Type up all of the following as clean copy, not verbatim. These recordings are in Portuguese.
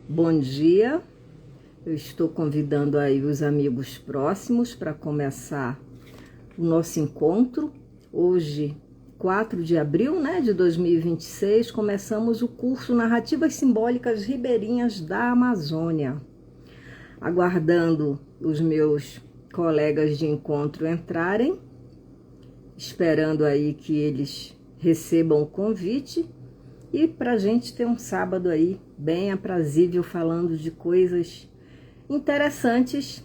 Bom dia, eu estou convidando aí os amigos próximos para começar o nosso encontro. Hoje, 4 de abril, de 2026, começamos o curso Narrativas Simbólicas Ribeirinhas da Amazônia. Aguardando os meus colegas de encontro entrarem, esperando aí que eles recebam o convite. E para a gente ter um sábado aí bem aprazível, falando de coisas interessantes,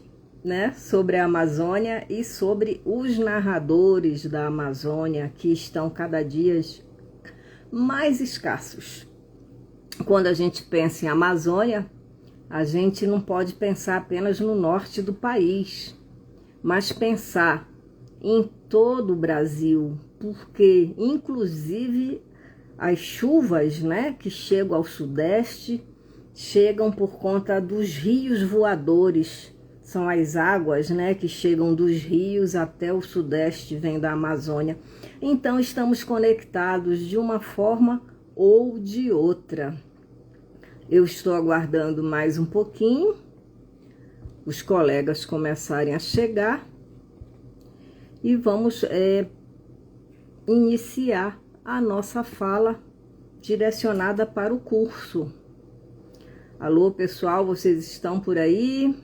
sobre a Amazônia e sobre os narradores da Amazônia, que estão cada dia mais escassos. Quando a gente pensa em Amazônia, a gente não pode pensar apenas no norte do país, mas pensar em todo o Brasil, porque inclusive as chuvas, que chegam ao sudeste, chegam por conta dos rios voadores. São as águas, que chegam dos rios até o sudeste, vêm da Amazônia. Então estamos conectados de uma forma ou de outra. Eu estou aguardando mais um pouquinho, os colegas começarem a chegar e vamos iniciar a nossa fala direcionada para o curso. Alô, pessoal, vocês estão por aí?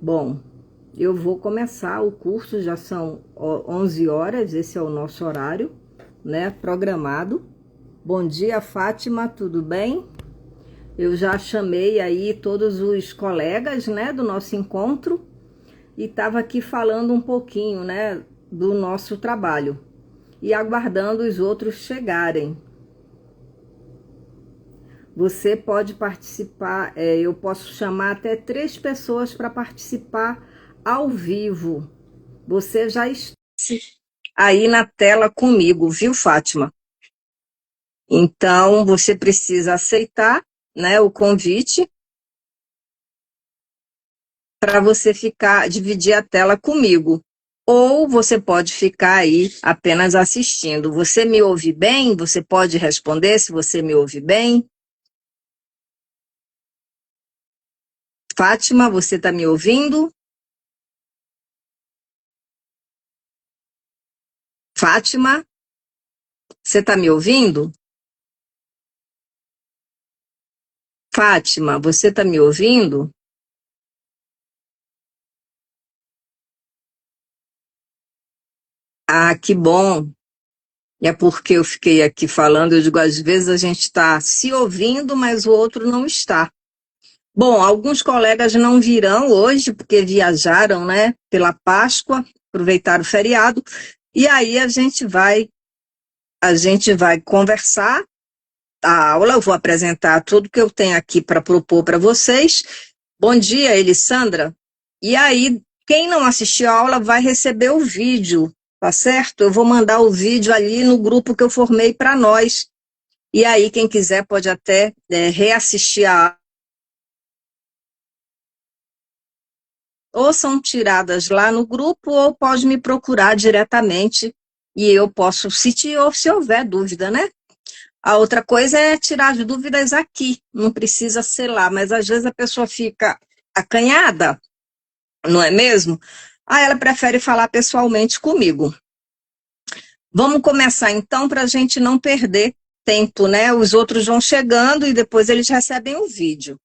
Bom, eu vou começar o curso, já são 11 horas, esse é o nosso horário, programado. Bom dia, Fátima, tudo bem? Eu já chamei aí todos os colegas, do nosso encontro e estava aqui falando um pouquinho, do nosso trabalho e aguardando os outros chegarem. Você pode participar, eu posso chamar até 3 pessoas para participar ao vivo. Você já está aí na tela comigo, viu, Fátima? Então, você precisa aceitar, o convite para você dividir a tela comigo. Ou você pode ficar aí apenas assistindo. Você me ouve bem? Você pode responder se você me ouve bem? Fátima, você está me ouvindo? Fátima, você está me ouvindo? Fátima, você está me ouvindo? Ah, que bom. É porque eu fiquei aqui falando, eu digo, às vezes a gente está se ouvindo, mas o outro não está. Bom, alguns colegas não virão hoje, porque viajaram, pela Páscoa, aproveitaram o feriado, e aí a gente vai conversar a aula, eu vou apresentar tudo que eu tenho aqui para propor para vocês. Bom dia, Elissandra. E aí, quem não assistiu a aula vai receber o vídeo, tá certo? Eu vou mandar o vídeo ali no grupo que eu formei para nós. E aí, quem quiser pode até reassistir a aula. Ou são tiradas lá no grupo, ou pode me procurar diretamente e eu posso, se houver dúvida, A outra coisa é tirar as dúvidas aqui, não precisa ser lá, mas às vezes a pessoa fica acanhada, não é mesmo? Aí ela prefere falar pessoalmente comigo. Vamos começar então para a gente não perder tempo, Os outros vão chegando e depois eles recebem o vídeo.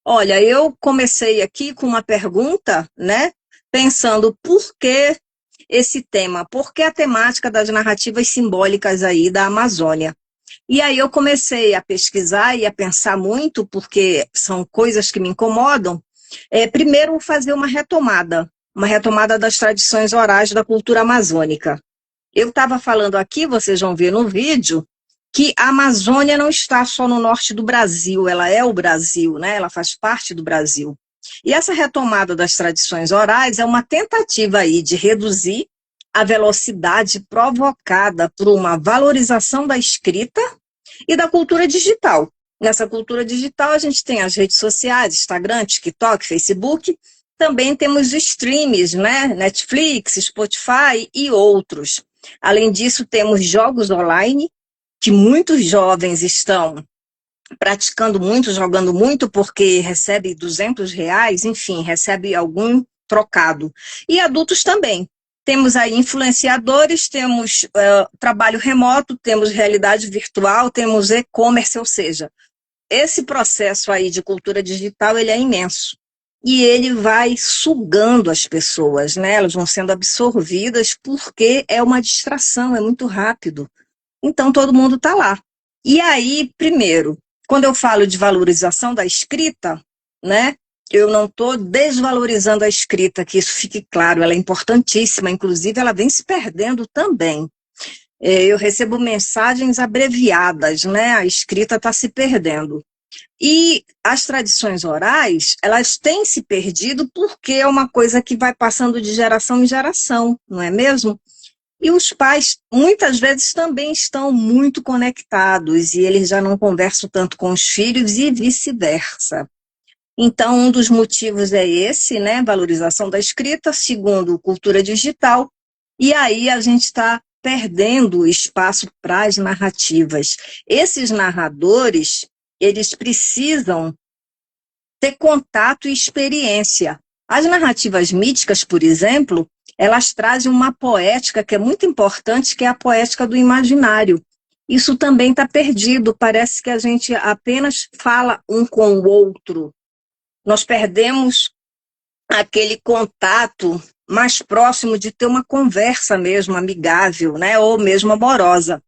Olha, eu comecei aqui com uma pergunta, pensando por que esse tema, por que a temática das narrativas simbólicas aí da Amazônia? E aí eu comecei a pesquisar e a pensar muito, porque são coisas que me incomodam. Primeiro, fazer uma retomada das tradições orais da cultura amazônica. Eu estava falando aqui, vocês vão ver no vídeo, que a Amazônia não está só no norte do Brasil, ela é o Brasil, Ela faz parte do Brasil. E essa retomada das tradições orais é uma tentativa aí de reduzir a velocidade provocada por uma valorização da escrita e da cultura digital. Nessa cultura digital a gente tem as redes sociais, Instagram, TikTok, Facebook, também temos os streams, Netflix, Spotify e outros. Além disso, temos jogos online, que muitos jovens estão praticando muito, jogando muito, porque recebe R$ 200, enfim, recebe algum trocado. E adultos também. Temos aí influenciadores, temos trabalho remoto, temos realidade virtual, temos e-commerce, ou seja, esse processo aí de cultura digital, ele é imenso. E ele vai sugando as pessoas, né? Elas vão sendo absorvidas porque é uma distração, é muito rápido. Então, todo mundo está lá. E aí, primeiro, quando eu falo de valorização da escrita, né? Eu não estou desvalorizando a escrita, que isso fique claro, ela é importantíssima, inclusive ela vem se perdendo também. Eu recebo mensagens abreviadas, né? A escrita está se perdendo. E as tradições orais, elas têm se perdido porque é uma coisa que vai passando de geração em geração, não é mesmo? E os pais, muitas vezes, também estão muito conectados e eles já não conversam tanto com os filhos e vice-versa. Então, um dos motivos é esse, né? Valorização da escrita. Segundo, cultura digital. E aí a gente está perdendo espaço para as narrativas. Esses narradores, eles precisam ter contato e experiência. As narrativas míticas, por exemplo, elas trazem uma poética que é muito importante, que é a poética do imaginário. Isso também está perdido, parece que a gente apenas fala um com o outro. Nós perdemos aquele contato mais próximo de ter uma conversa mesmo amigável, né, ou mesmo amorosa.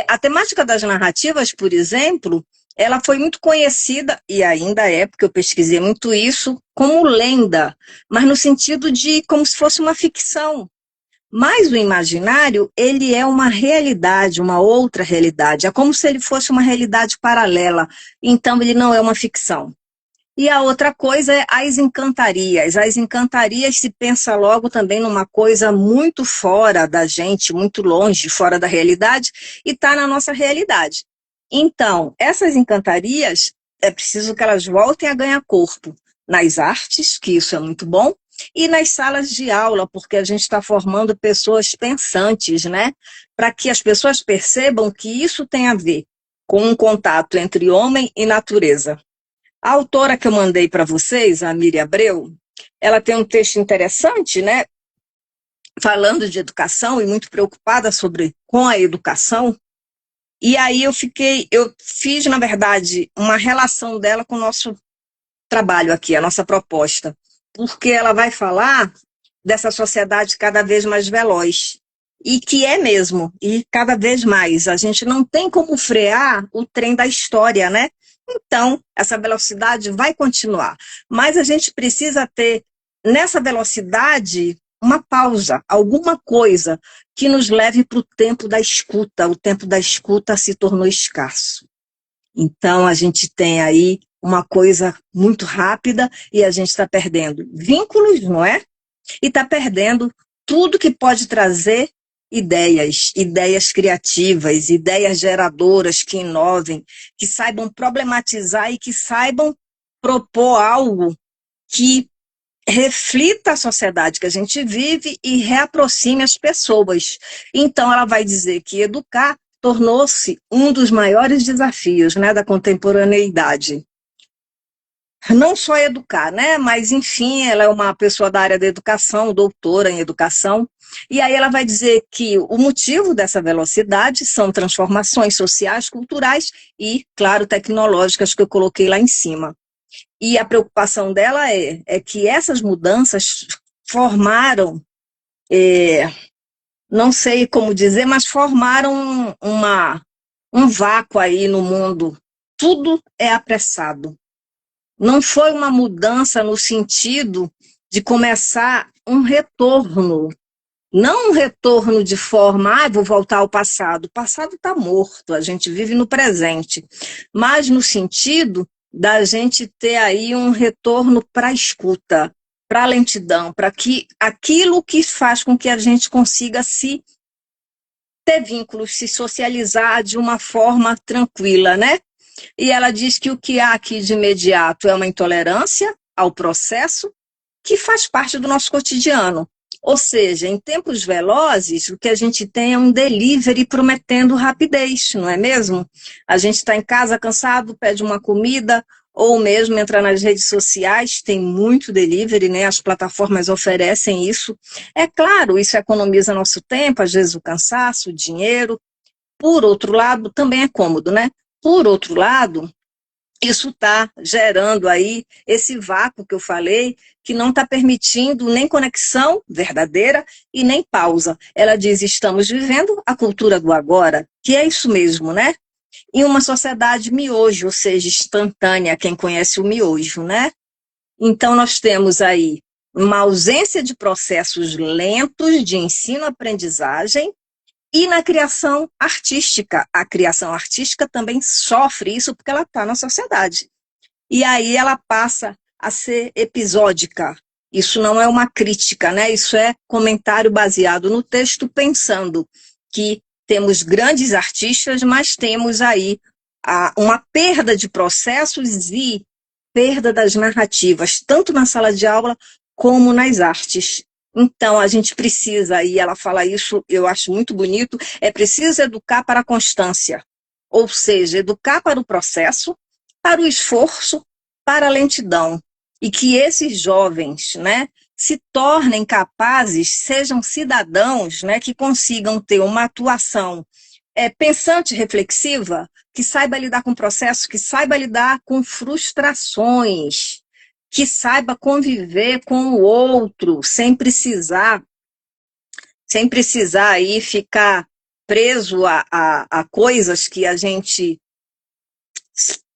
A temática das narrativas, por exemplo, ela foi muito conhecida, e ainda é, porque eu pesquisei muito isso, como lenda, mas no sentido de como se fosse uma ficção. Mas o imaginário, ele é uma realidade, uma outra realidade. É como se ele fosse uma realidade paralela. Então, ele não é uma ficção. E a outra coisa é as encantarias. As encantarias se pensa logo também numa coisa muito fora da gente, muito longe, fora da realidade, e está na nossa realidade. Então, essas encantarias, é preciso que elas voltem a ganhar corpo nas artes, que isso é muito bom, e nas salas de aula, porque a gente está formando pessoas pensantes, né? Para que as pessoas percebam que isso tem a ver com um contato entre homem e natureza. A autora que eu mandei para vocês, a Miriam Abreu, ela tem um texto interessante, né? Falando de educação e muito preocupada com a educação. E aí eu fiz, na verdade, uma relação dela com o nosso trabalho aqui, a nossa proposta, porque ela vai falar dessa sociedade cada vez mais veloz, e que é mesmo, e cada vez mais. A gente não tem como frear o trem da história, né? Então, essa velocidade vai continuar, mas a gente precisa ter, nessa velocidade, uma pausa, alguma coisa que nos leve para o tempo da escuta. O tempo da escuta se tornou escasso. Então, a gente tem aí uma coisa muito rápida e a gente está perdendo vínculos, não é? E está perdendo tudo que pode trazer ideias criativas, ideias geradoras que inovem, que saibam problematizar e que saibam propor algo que reflita a sociedade que a gente vive e reaproxime as pessoas. Então, ela vai dizer que educar tornou-se um dos maiores desafios, né, da contemporaneidade. Não só educar, né? Mas, enfim, ela é uma pessoa da área da educação, doutora em educação, e aí ela vai dizer que o motivo dessa velocidade são transformações sociais, culturais e, claro, tecnológicas, que eu coloquei lá em cima. E a preocupação dela é que essas mudanças formaram, não sei como dizer, mas formaram um vácuo aí no mundo. Tudo é apressado. Não foi uma mudança no sentido de começar um retorno, não um retorno de forma, vou voltar ao passado. O passado está morto, a gente vive no presente, mas no sentido da gente ter aí um retorno para a escuta, para a lentidão, para que aquilo que faz com que a gente consiga se ter vínculos, se socializar de uma forma tranquila, né? E ela diz que o que há aqui de imediato é uma intolerância ao processo que faz parte do nosso cotidiano. Ou seja, em tempos velozes, o que a gente tem é um delivery prometendo rapidez, não é mesmo? A gente está em casa cansado, pede uma comida, ou mesmo entra nas redes sociais, tem muito delivery, né? As plataformas oferecem isso. É claro, isso economiza nosso tempo, às vezes o cansaço, o dinheiro. Por outro lado, também é cômodo, né? Por outro lado, isso está gerando aí esse vácuo que eu falei, que não está permitindo nem conexão verdadeira e nem pausa. Ela diz, estamos vivendo a cultura do agora, que é isso mesmo, né? Em uma sociedade miojo, ou seja, instantânea, quem conhece o miojo, né? Então, nós temos aí uma ausência de processos lentos de ensino-aprendizagem e na criação artística. A criação artística também sofre isso porque ela está na sociedade. E aí ela passa a ser episódica. Isso não é uma crítica, né? Isso é comentário baseado no texto, pensando que temos grandes artistas, mas temos aí uma perda de processos e perda das narrativas, tanto na sala de aula como nas artes. Então, a gente precisa, e ela fala isso, eu acho muito bonito, é preciso educar para a constância, ou seja, educar para o processo, para o esforço, para a lentidão, e que esses jovens, né, se tornem capazes, sejam cidadãos, né, que consigam ter uma atuação pensante, reflexiva, que saiba lidar com o processo, que saiba lidar com frustrações, que saiba conviver com o outro, sem precisar aí ficar preso a coisas que a gente...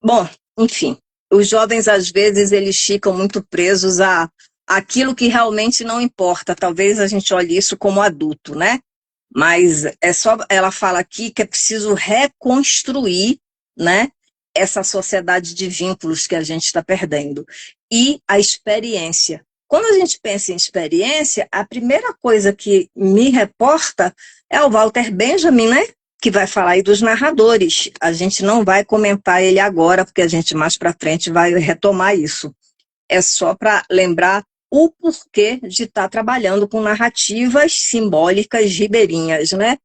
Bom, enfim, os jovens, às vezes, eles ficam muito presos a aquilo que realmente não importa. Talvez a gente olhe isso como adulto, né? Mas é só, ela fala aqui que é preciso reconstruir, né, essa sociedade de vínculos que a gente está perdendo. E a experiência. Quando a gente pensa em experiência, a primeira coisa que me reporta é o Walter Benjamin, né, que vai falar aí dos narradores. A gente não vai comentar ele agora, porque a gente mais para frente vai retomar isso. É só para lembrar o porquê de estar trabalhando com narrativas simbólicas ribeirinhas, né?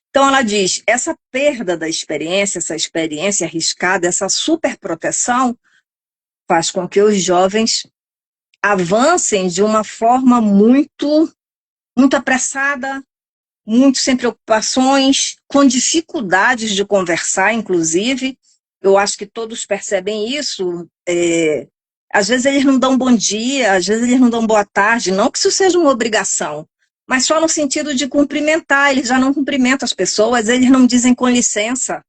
Então ela diz, essa perda da experiência, essa experiência arriscada, essa superproteção faz com que os jovens avancem de uma forma muito, muito apressada, muito sem preocupações, com dificuldades de conversar, inclusive. Eu acho que todos percebem isso. Às vezes eles não dão bom dia, às vezes eles não dão boa tarde, não que isso seja uma obrigação, mas só no sentido de cumprimentar. Eles já não cumprimentam as pessoas, eles não dizem com licença,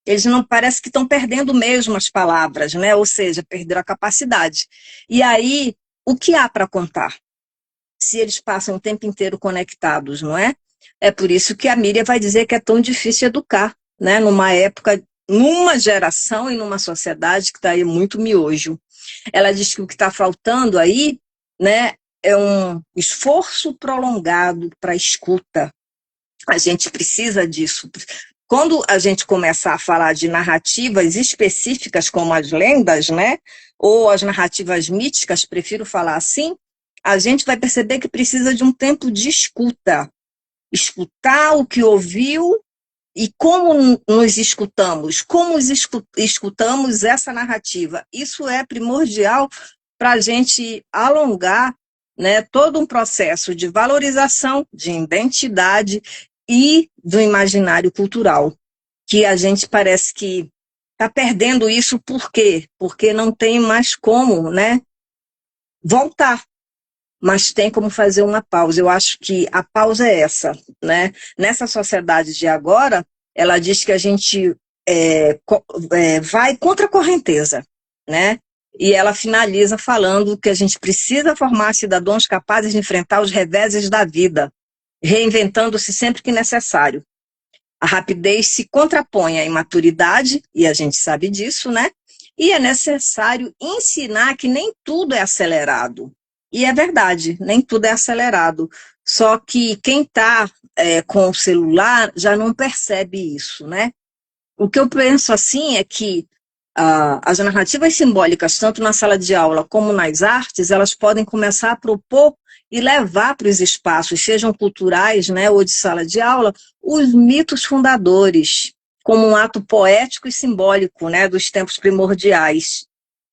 eles não, parece que estão perdendo mesmo as palavras, né? Ou seja, perderam a capacidade. E aí, o que há para contar? Se eles passam o tempo inteiro conectados, não é? É por isso que a Miriam vai dizer que é tão difícil educar, né? Numa época, numa geração e numa sociedade que está aí muito miojo. Ela diz que o que está faltando aí, né, é um esforço prolongado para a escuta. A gente precisa disso. Quando a gente começar a falar de narrativas específicas, como as lendas, né, ou as narrativas míticas, prefiro falar assim, a gente vai perceber que precisa de um tempo de escuta. Escutar o que ouviu e como nos escutamos, como escutamos essa narrativa. Isso é primordial para a gente alongar, né, todo um processo de valorização, de identidade e do imaginário cultural, que a gente parece que está perdendo isso. Por quê? Porque não tem mais como, né, voltar. Mas tem como fazer uma pausa. Eu acho que a pausa é essa, né? Nessa sociedade de agora, ela diz que a gente vai contra a correnteza, né? E ela finaliza falando que a gente precisa formar cidadãos capazes de enfrentar os reveses da vida, reinventando-se sempre que necessário. A rapidez se contrapõe à imaturidade, e a gente sabe disso, né? E é necessário ensinar que nem tudo é acelerado. E é verdade, nem tudo é acelerado. Só que quem está com o celular já não percebe isso, né? O que eu penso assim é que As narrativas simbólicas, tanto na sala de aula como nas artes, elas podem começar a propor e levar para os espaços, sejam culturais, né, ou de sala de aula, os mitos fundadores, como um ato poético e simbólico, né, dos tempos primordiais.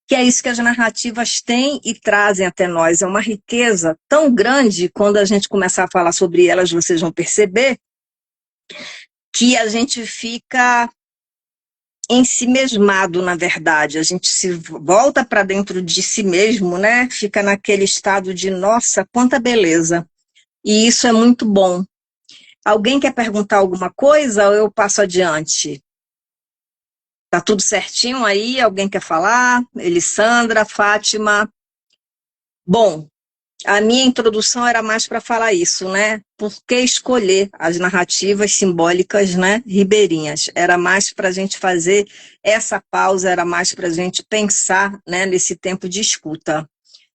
Que é isso que as narrativas têm e trazem até nós. É uma riqueza tão grande, quando a gente começar a falar sobre elas, vocês vão perceber, que a gente fica ensimesmado, na verdade. A gente se volta para dentro de si mesmo, né? Fica naquele estado de, nossa, quanta beleza. E isso é muito bom. Alguém quer perguntar alguma coisa ou eu passo adiante? Tá tudo certinho aí? Alguém quer falar? Elissandra, Fátima? Bom, a minha introdução era mais para falar isso, né? Por que escolher as narrativas simbólicas, né, ribeirinhas? Era mais para a gente fazer essa pausa, era mais para a gente pensar, né, nesse tempo de escuta.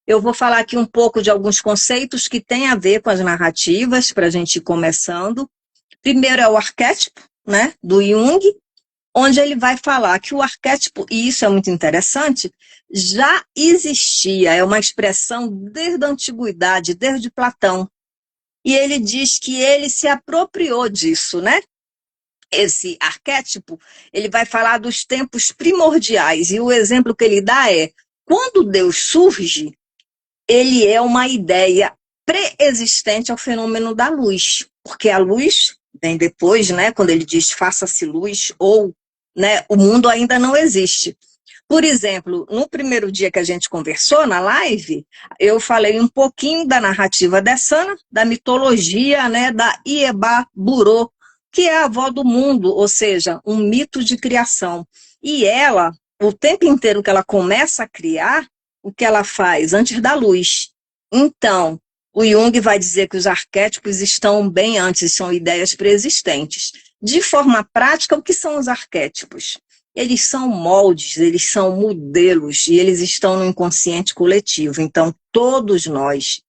Eu vou falar aqui um pouco de alguns conceitos que têm a ver com as narrativas, para a gente ir começando. Primeiro é o arquétipo, né, do Jung, onde ele vai falar que o arquétipo, e isso é muito interessante, já existia, é uma expressão desde a antiguidade, desde Platão. E ele diz que ele se apropriou disso, né? Esse arquétipo, ele vai falar dos tempos primordiais, e o exemplo que ele dá é, quando Deus surge, ele é uma ideia pré-existente ao fenômeno da luz, porque a luz vem depois, né, quando ele diz faça-se luz, ou, né, o mundo ainda não existe. Por exemplo, no primeiro dia que a gente conversou na live, eu falei um pouquinho da narrativa dessana, da mitologia, né, da Ieba Burô, que é a avó do mundo, ou seja, um mito de criação. E ela, o tempo inteiro que ela começa a criar, o que ela faz antes da luz. Então, o Jung vai dizer que os arquétipos estão bem antes, são ideias preexistentes. De forma prática, o que são os arquétipos? Eles são moldes, eles são modelos, e eles estão no inconsciente coletivo. Então, todos nós,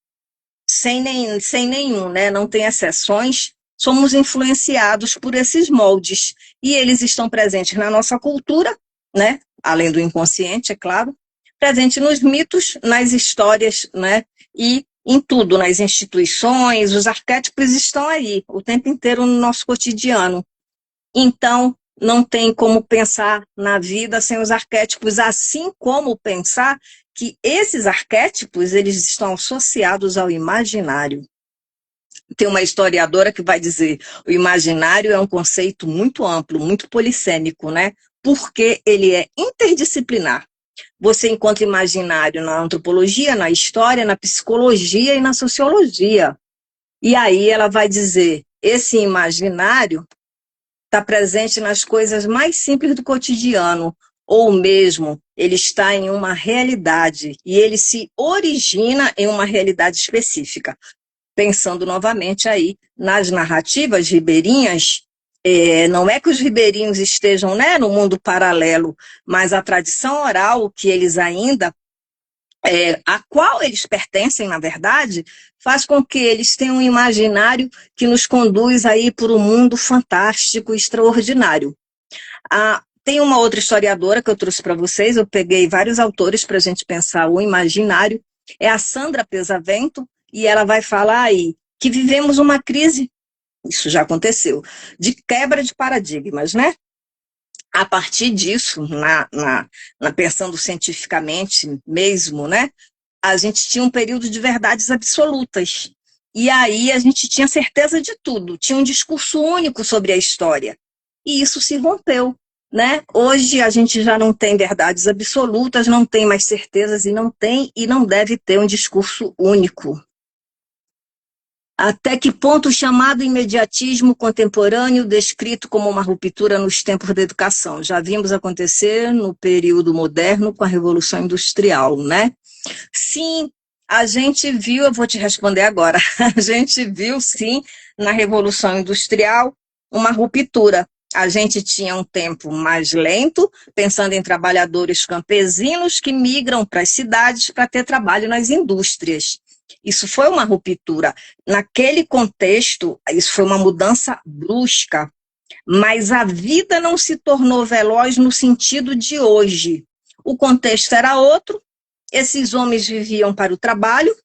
sem nenhum, né, não tem exceções, somos influenciados por esses moldes. E eles estão presentes na nossa cultura, né, além do inconsciente, é claro, presente nos mitos, nas histórias, né, e em tudo, nas instituições, os arquétipos estão aí, o tempo inteiro no nosso cotidiano. Então, não tem como pensar na vida sem os arquétipos, assim como pensar que esses arquétipos, eles estão associados ao imaginário. Tem uma historiadora que vai dizer, o imaginário é um conceito muito amplo, muito polissêmico, né? Porque ele é interdisciplinar. Você encontra imaginário na antropologia, na história, na psicologia e na sociologia. E aí ela vai dizer, esse imaginário está presente nas coisas mais simples do cotidiano, ou mesmo ele está em uma realidade e ele se origina em uma realidade específica. Pensando novamente aí nas narrativas ribeirinhas, não é que os ribeirinhos estejam, né, no mundo paralelo, mas a tradição oral que eles ainda, a qual eles pertencem, na verdade, faz com que eles tenham um imaginário que nos conduz aí por um mundo fantástico, extraordinário. Tem uma outra historiadora que eu trouxe para vocês, eu peguei vários autores para a gente pensar o imaginário, é a Sandra Pesavento, e ela vai falar aí que vivemos uma crise, isso já aconteceu, de quebra de paradigmas, né? A partir disso, pensando cientificamente mesmo, né? A gente tinha um período de verdades absolutas. E aí a gente tinha certeza de tudo, tinha um discurso único sobre a história. E isso se rompeu, né? Hoje a gente já não tem verdades absolutas, não tem mais certezas e não tem e não deve ter um discurso único. Até que ponto o chamado imediatismo contemporâneo, descrito como uma ruptura nos tempos da educação? Já vimos acontecer no período moderno com a Revolução Industrial, né? Sim, a gente viu, eu vou te responder agora, a gente viu sim, na Revolução Industrial, uma ruptura. A gente tinha um tempo mais lento, pensando em trabalhadores campesinos que migram para as cidades para ter trabalho nas indústrias. Isso foi uma ruptura. Naquele contexto, isso foi uma mudança brusca. Mas a vida não se tornou veloz no sentido de hoje. O contexto era outro, esses homens viviam para o trabalho,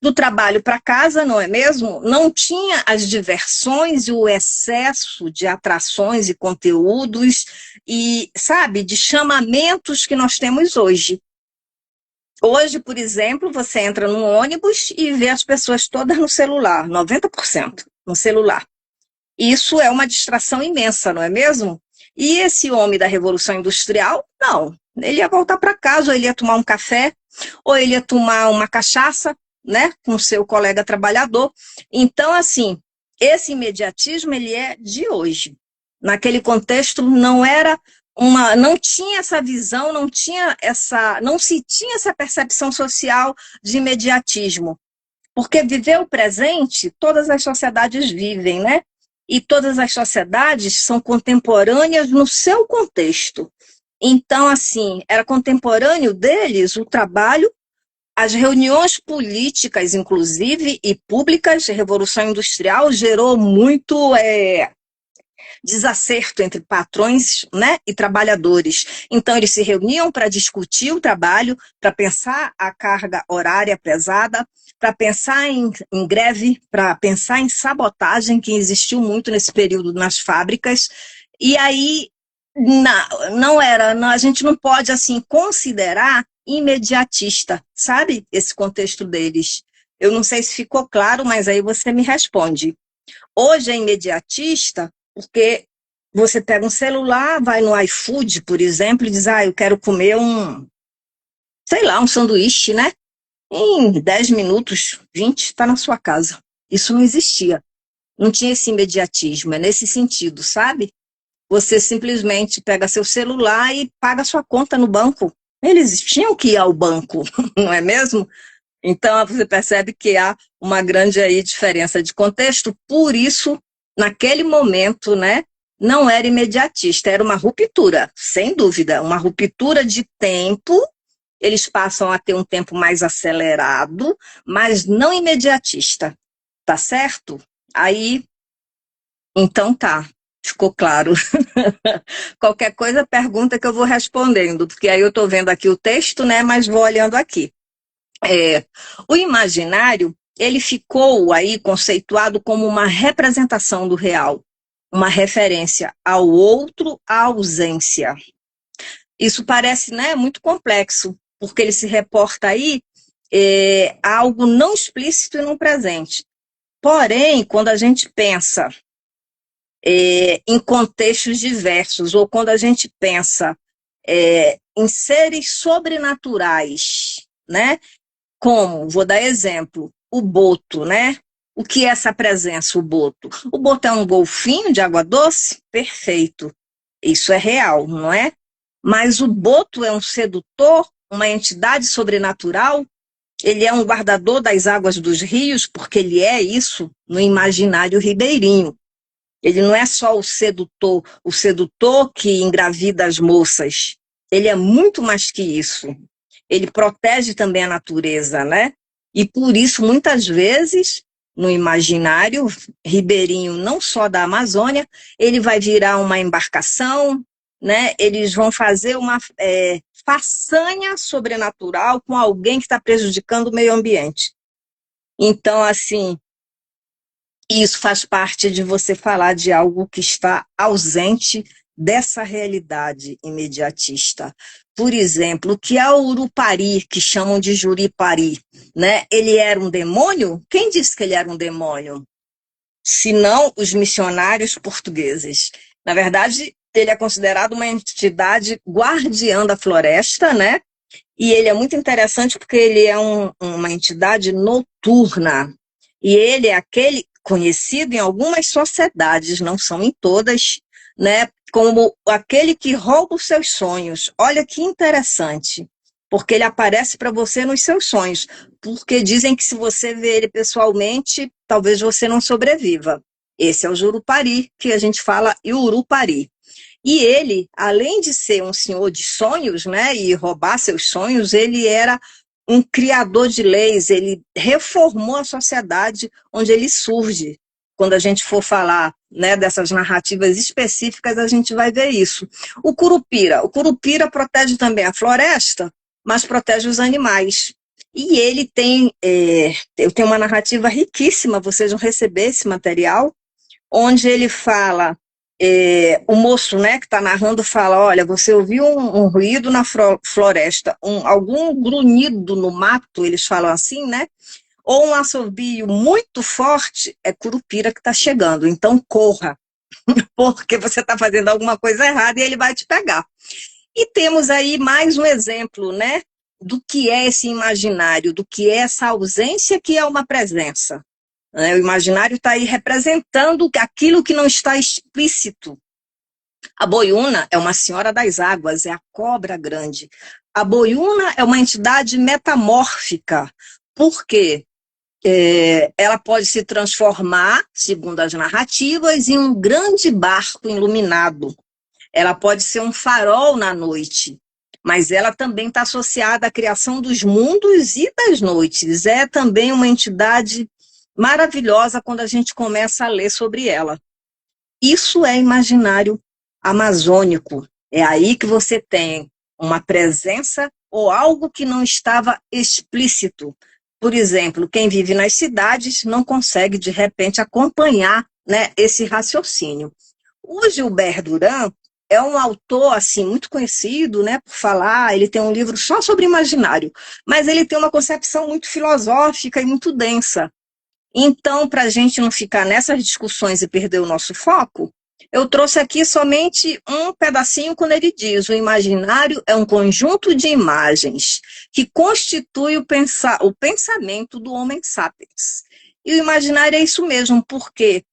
do trabalho para casa, não é mesmo? Não tinha as diversões e o excesso de atrações e conteúdos e, sabe, de chamamentos que nós temos hoje. Hoje, por exemplo, você entra num ônibus e vê as pessoas todas no celular, 90% no celular. Isso é uma distração imensa, não é mesmo? E esse homem da Revolução Industrial, não. Ele ia voltar para casa, ou ele ia tomar um café, ou ele ia tomar uma cachaça, né, com seu colega trabalhador. Então, assim, esse imediatismo, ele é de hoje. Naquele contexto, não tinha essa visão, não se tinha essa percepção social de imediatismo. Porque viver o presente, todas as sociedades vivem, né? E todas as sociedades são contemporâneas no seu contexto. Então, assim, era contemporâneo deles o trabalho, as reuniões políticas, inclusive, e públicas. A Revolução Industrial gerou muito desacerto entre patrões, né, e trabalhadores. Então, eles se reuniam para discutir o trabalho, para pensar a carga horária pesada, para pensar em greve, para pensar em sabotagem, que existiu muito nesse período nas fábricas. E aí, a gente não pode assim considerar imediatista, sabe? Esse contexto deles. Eu não sei se ficou claro, mas aí você me responde. Hoje é imediatista porque você pega um celular, vai no iFood, por exemplo, e diz, eu quero comer sei lá, um sanduíche, né? Em 10 minutos, 20, está na sua casa. Isso não existia. Não tinha esse imediatismo, é nesse sentido, sabe? Você simplesmente pega seu celular e paga sua conta no banco. Eles tinham que ir ao banco, não é mesmo? Então, você percebe que há uma grande aí diferença de contexto, por isso, naquele momento, né, não era imediatista, era uma ruptura, sem dúvida, uma ruptura de tempo. Eles passam a ter um tempo mais acelerado, mas não imediatista, tá certo? Aí, então tá, ficou claro. Qualquer coisa, pergunta que eu vou respondendo, porque aí eu estou vendo aqui o texto, né, mas vou olhando aqui. O imaginário, ele ficou aí conceituado como uma representação do real, uma referência ao outro, à ausência. Isso parece, né, muito complexo, porque ele se reporta aí a algo não explícito e não presente. Porém, quando a gente pensa em contextos diversos, ou quando a gente pensa em seres sobrenaturais, né? Como, vou dar exemplo, o boto, né? O que é essa presença, o boto? O boto é um golfinho de água doce? Perfeito. Isso é real, não é? Mas o boto é um sedutor, uma entidade sobrenatural? Ele é um guardador das águas dos rios, porque ele é isso no imaginário ribeirinho. Ele não é só o sedutor que engravida as moças. Ele é muito mais que isso. Ele protege também a natureza, né? E por isso, muitas vezes, no imaginário ribeirinho, não só da Amazônia, ele vai virar uma embarcação, né? Eles vão fazer uma façanha sobrenatural com alguém que está prejudicando o meio ambiente. Então, assim, isso faz parte de você falar de algo que está ausente dessa realidade imediatista. Por exemplo, o que é o Urupari, que chamam de Juripari, né? Ele era um demônio? Quem disse que ele era um demônio? Senão os missionários portugueses. Na verdade, ele é considerado uma entidade guardiã da floresta, né? E ele é muito interessante porque ele é uma entidade noturna. E ele é aquele conhecido em algumas sociedades, não são em todas, né, como aquele que rouba os seus sonhos. Olha que interessante, porque ele aparece para você nos seus sonhos, porque dizem que se você vê ele pessoalmente, talvez você não sobreviva. Esse é o Jurupari, que a gente fala Urupari. E ele, além de ser um senhor de sonhos, né, e roubar seus sonhos, ele era um criador de leis, ele reformou a sociedade onde ele surge. Quando a gente for falar né, dessas narrativas específicas, a gente vai ver isso. O Curupira protege também a floresta, mas protege os animais. E ele tem, eu tenho uma narrativa riquíssima, vocês vão receber esse material, onde ele fala, o moço, né, que está narrando fala, olha, você ouviu um ruído na floresta, algum grunhido no mato, eles falam assim, né, ou um assobio muito forte, é Curupira que está chegando, então corra, porque você está fazendo alguma coisa errada e ele vai te pegar. E temos aí mais um exemplo, né, do que é esse imaginário, do que é essa ausência que é uma presença. O imaginário está aí representando aquilo que não está explícito. A boiúna é uma senhora das águas, é a cobra grande. A boiúna é uma entidade metamórfica. Por quê? Ela pode se transformar, segundo as narrativas, em um grande barco iluminado. Ela pode ser um farol na noite, mas ela também está associada à criação dos mundos e das noites. É também uma entidade maravilhosa quando a gente começa a ler sobre ela. Isso é imaginário amazônico. É aí que você tem uma presença ou algo que não estava explícito. Por exemplo, quem vive nas cidades não consegue, de repente, acompanhar, né, esse raciocínio. O Gilbert Durand é um autor assim, muito conhecido, né, por falar, ele tem um livro só sobre imaginário, mas ele tem uma concepção muito filosófica e muito densa. Então, para a gente não ficar nessas discussões e perder o nosso foco, eu trouxe aqui somente um pedacinho quando ele diz: o imaginário é um conjunto de imagens que constitui o pensamento do Homo sapiens. E o imaginário é isso mesmo, porque,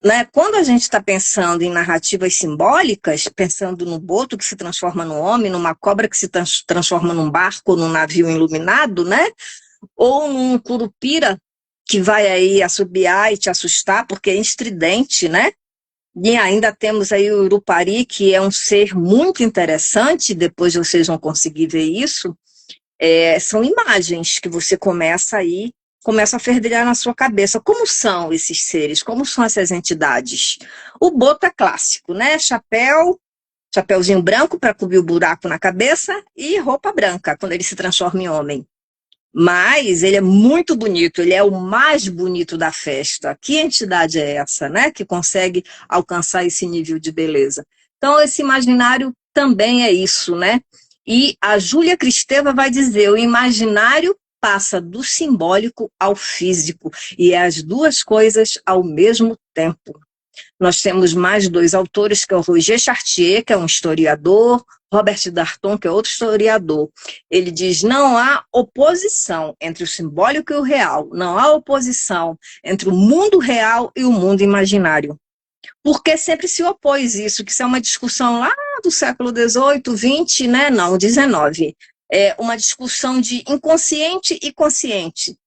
né, quando a gente está pensando em narrativas simbólicas, pensando no boto que se transforma no homem, numa cobra que se transforma num barco ou num navio iluminado, né, ou num curupira que vai aí assobiar e te assustar, porque é estridente, né? E ainda temos aí o Urupari, que é um ser muito interessante, depois vocês vão conseguir ver isso. São imagens que você começa a fervilhar na sua cabeça. Como são esses seres? Como são essas entidades? O boto é clássico, né? Chapeuzinho branco para cobrir o buraco na cabeça e roupa branca, quando ele se transforma em homem. Mas ele é muito bonito, ele é o mais bonito da festa. Que entidade é essa, né, que consegue alcançar esse nível de beleza? Então, esse imaginário também é isso, né? E a Júlia Kristeva vai dizer: o imaginário passa do simbólico ao físico, e é as duas coisas ao mesmo tempo. Nós temos mais dois autores, que é o Roger Chartier, que é um historiador, Robert Darnton, que é outro historiador. Ele diz: não há oposição entre o simbólico e o real, não há oposição entre o mundo real e o mundo imaginário. Porque sempre se opôs isso, que isso é uma discussão lá do século XVIII, XX, né? Não, XIX. É uma discussão de inconsciente e consciente.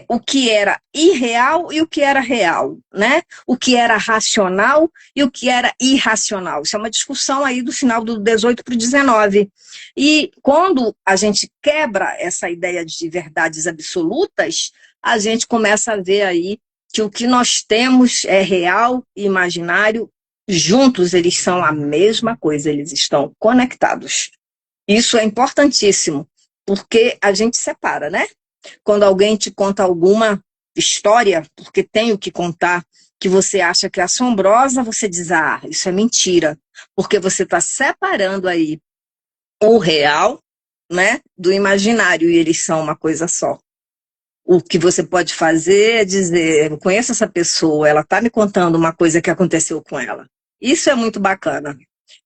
O que era irreal e o que era real, né? O que era racional e o que era irracional. Isso é uma discussão aí do final do 18 para o 19. E quando a gente quebra essa ideia de verdades absolutas, a gente começa a ver aí que o que nós temos é real e imaginário, juntos eles são a mesma coisa, eles estão conectados. Isso é importantíssimo, porque a gente separa, né? Quando alguém te conta alguma história, porque tem o que contar, que você acha que é assombrosa, você diz: ah, isso é mentira, porque você está separando aí o real, né, do imaginário, e eles são uma coisa só. O que você pode fazer é dizer: eu conheço essa pessoa, ela está me contando uma coisa que aconteceu com ela. Isso é muito bacana.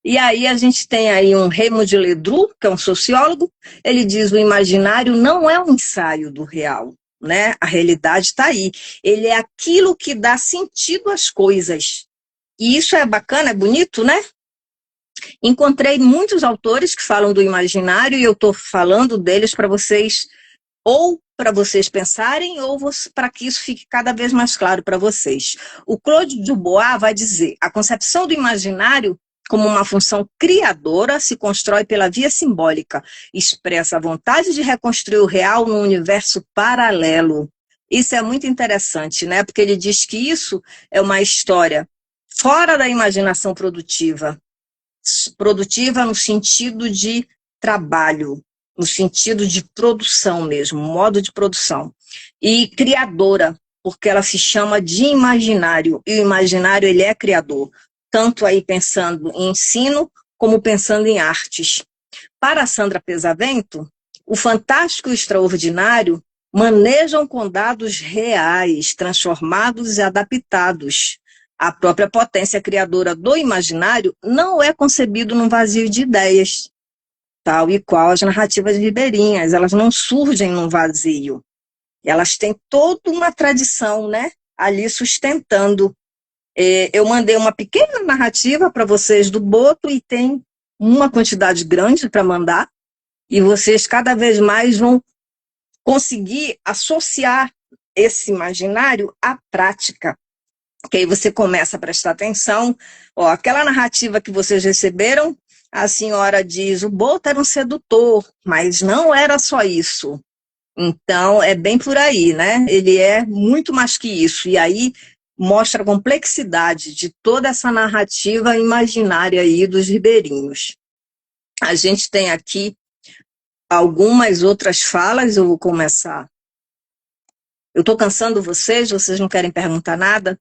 E aí a gente tem aí um Raymond Ledru, que é um sociólogo, ele diz: o imaginário não é um ensaio do real, né? A realidade está aí. Ele é aquilo que dá sentido às coisas. E isso é bacana, é bonito, né? Encontrei muitos autores que falam do imaginário e eu estou falando deles para vocês, ou para vocês pensarem, ou para que isso fique cada vez mais claro para vocês. O Claude Dubois vai dizer: a concepção do imaginário como uma função criadora se constrói pela via simbólica, expressa a vontade de reconstruir o real num universo paralelo. Isso é muito interessante, né? Porque ele diz que isso é uma história fora da imaginação produtiva. Produtiva no sentido de trabalho, no sentido de produção mesmo, modo de produção. E criadora, porque ela se chama de imaginário, e o imaginário ele é criador, tanto aí pensando em ensino, como pensando em artes. Para a Sandra Pesavento, o fantástico e o extraordinário manejam com dados reais, transformados e adaptados. A própria potência criadora do imaginário não é concebido num vazio de ideias, tal e qual as narrativas ribeirinhas, elas não surgem num vazio. Elas têm toda uma tradição, né, ali sustentando. Eu mandei uma pequena narrativa para vocês do Boto e tem uma quantidade grande para mandar, e vocês cada vez mais vão conseguir associar esse imaginário à prática. Que aí você começa a prestar atenção. Ó, aquela narrativa que vocês receberam, a senhora diz, o Boto era um sedutor, mas não era só isso. Então, é bem por aí, né? Ele é muito mais que isso. E aí mostra a complexidade de toda essa narrativa imaginária aí dos ribeirinhos. A gente tem aqui algumas outras falas, eu vou começar. Eu estou cansando vocês não querem perguntar nada?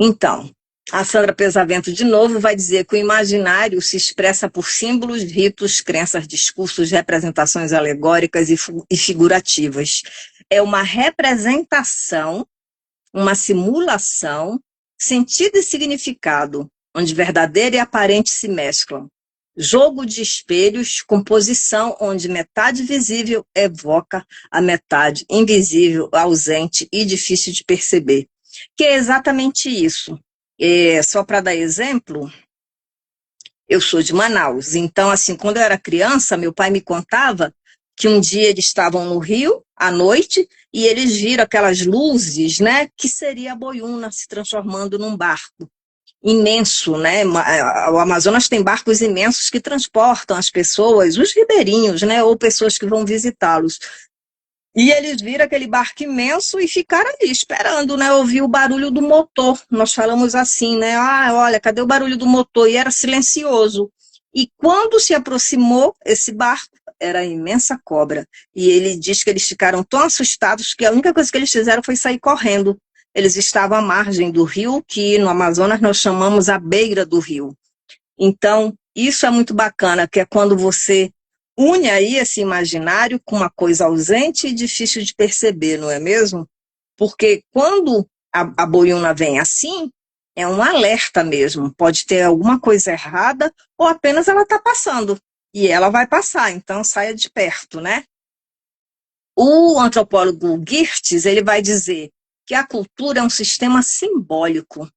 Então, a Sandra Pesavento, de novo, vai dizer que o imaginário se expressa por símbolos, ritos, crenças, discursos, representações alegóricas e figurativas. É uma representação, uma simulação, sentido e significado, onde verdadeiro e aparente se mesclam. Jogo de espelhos, composição onde metade visível evoca a metade invisível, ausente e difícil de perceber. Que é exatamente isso. Só para dar exemplo, eu sou de Manaus, então, assim, quando eu era criança, meu pai me contava que um dia eles estavam no Rio, à noite, e eles viram aquelas luzes, né, que seria a boiúna se transformando num barco imenso, né? O Amazonas tem barcos imensos que transportam as pessoas, os ribeirinhos, né, ou pessoas que vão visitá-los. E eles viram aquele barco imenso e ficaram ali esperando, né? Ouvir o barulho do motor. Nós falamos assim, né? Ah, olha, cadê o barulho do motor? E era silencioso. E quando se aproximou esse barco, era a imensa cobra. E ele diz que eles ficaram tão assustados que a única coisa que eles fizeram foi sair correndo. Eles estavam à margem do rio, que no Amazonas nós chamamos a beira do rio. Então, isso é muito bacana, que é quando você une aí esse imaginário com uma coisa ausente e difícil de perceber, não é mesmo? Porque quando a boiúna vem assim, é um alerta mesmo. Pode ter alguma coisa errada ou apenas ela está passando. E ela vai passar, então saia de perto, né? O antropólogo Girtz, ele vai dizer que a cultura é um sistema simbólico.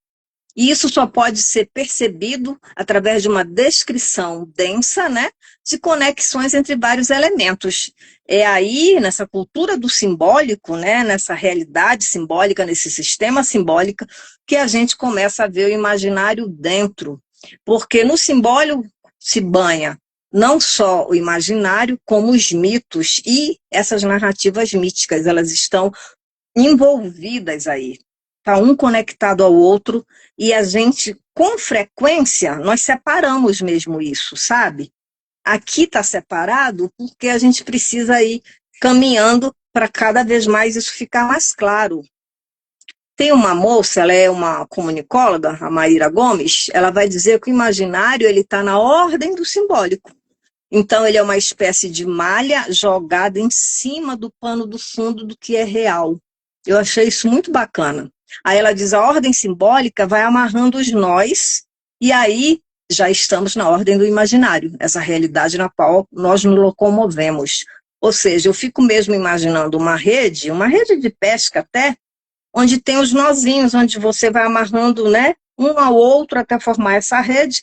E isso só pode ser percebido através de uma descrição densa, né, de conexões entre vários elementos. É aí, nessa cultura do simbólico, né, nessa realidade simbólica, nesse sistema simbólico, que a gente começa a ver o imaginário dentro. Porque no simbólico se banha não só o imaginário, como os mitos e essas narrativas míticas, elas estão envolvidas aí. Está um conectado ao outro e a gente, com frequência, nós separamos mesmo isso, sabe? Aqui está separado porque a gente precisa ir caminhando para cada vez mais isso ficar mais claro. Tem uma moça, ela é uma comunicóloga, a Maíra Gomes, ela vai dizer que o imaginário ele está na ordem do simbólico. Então, ele é uma espécie de malha jogada em cima do pano do fundo do que é real. Eu achei isso muito bacana. Aí ela diz, a ordem simbólica vai amarrando os nós, e aí já estamos na ordem do imaginário, essa realidade na qual nós nos locomovemos. Ou seja, eu fico mesmo imaginando uma rede de pesca até, onde tem os nozinhos, onde você vai amarrando, né, um ao outro até formar essa rede.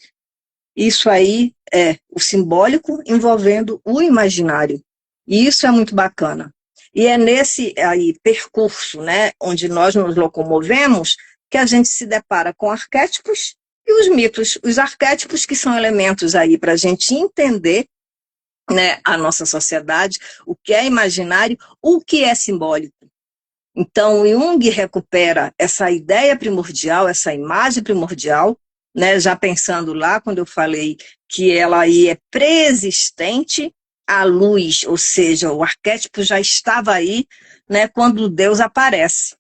Isso aí é o simbólico envolvendo o imaginário. E isso é muito bacana. E é nesse aí percurso, né, onde nós nos locomovemos, que a gente se depara com arquétipos e os mitos. Os arquétipos que são elementos aí para a gente entender, né, a nossa sociedade, o que é imaginário, o que é simbólico. Então, Jung recupera essa ideia primordial, essa imagem primordial, né, já pensando lá quando eu falei que ela aí é preexistente à luz, ou seja, o arquétipo já estava aí, né, quando Deus aparece.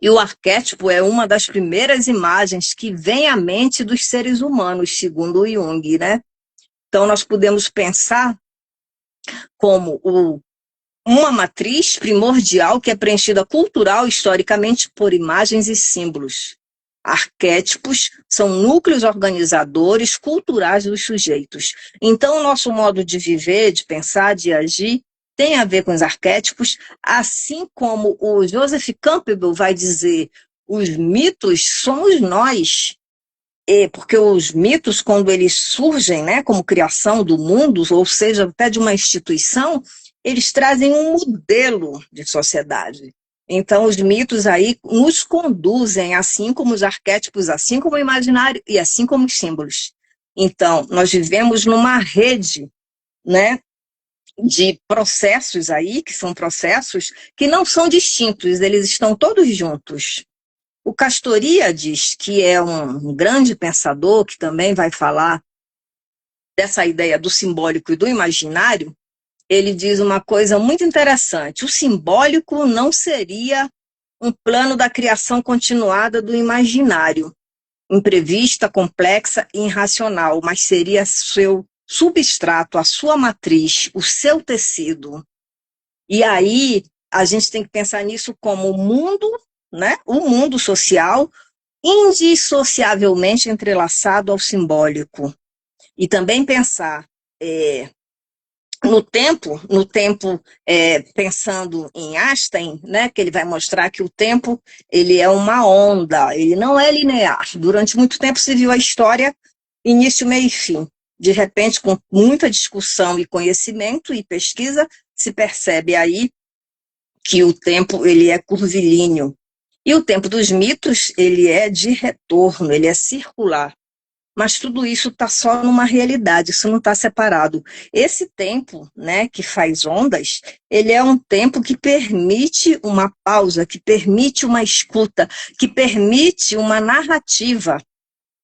E o arquétipo é uma das primeiras imagens que vem à mente dos seres humanos, segundo o Jung, né? Então, nós podemos pensar como uma matriz primordial que é preenchida cultural, historicamente, por imagens e símbolos. Arquétipos são núcleos organizadores culturais dos sujeitos. Então, o nosso modo de viver, de pensar, de agir, tem a ver com os arquétipos, assim como o Joseph Campbell vai dizer, os mitos somos nós. Porque os mitos, quando eles surgem, né, como criação do mundo, ou seja, até de uma instituição, eles trazem um modelo de sociedade. Então, os mitos aí nos conduzem, assim como os arquétipos, assim como o imaginário e assim como os símbolos. Então, nós vivemos numa rede, né, de processos aí, que são processos que não são distintos, eles estão todos juntos. O Castoriadis, que é um grande pensador, que também vai falar dessa ideia do simbólico e do imaginário, ele diz uma coisa muito interessante. O simbólico não seria um plano da criação continuada do imaginário, imprevista, complexa e irracional, mas seria seu substrato, a sua matriz, o seu tecido. E aí a gente tem que pensar nisso como o mundo, né? O mundo social, indissociavelmente entrelaçado ao simbólico. E também pensar no tempo pensando em Einstein, né, que ele vai mostrar que o tempo ele é uma onda, ele não é linear. Durante muito tempo se viu a história início, meio e fim. De repente, com muita discussão e conhecimento e pesquisa, se percebe aí que o tempo ele é curvilíneo. E o tempo dos mitos, ele é de retorno, ele é circular. Mas tudo isso está só numa realidade, isso não está separado. Esse tempo, né, que faz ondas, ele é um tempo que permite uma pausa, que permite uma escuta, que permite uma narrativa.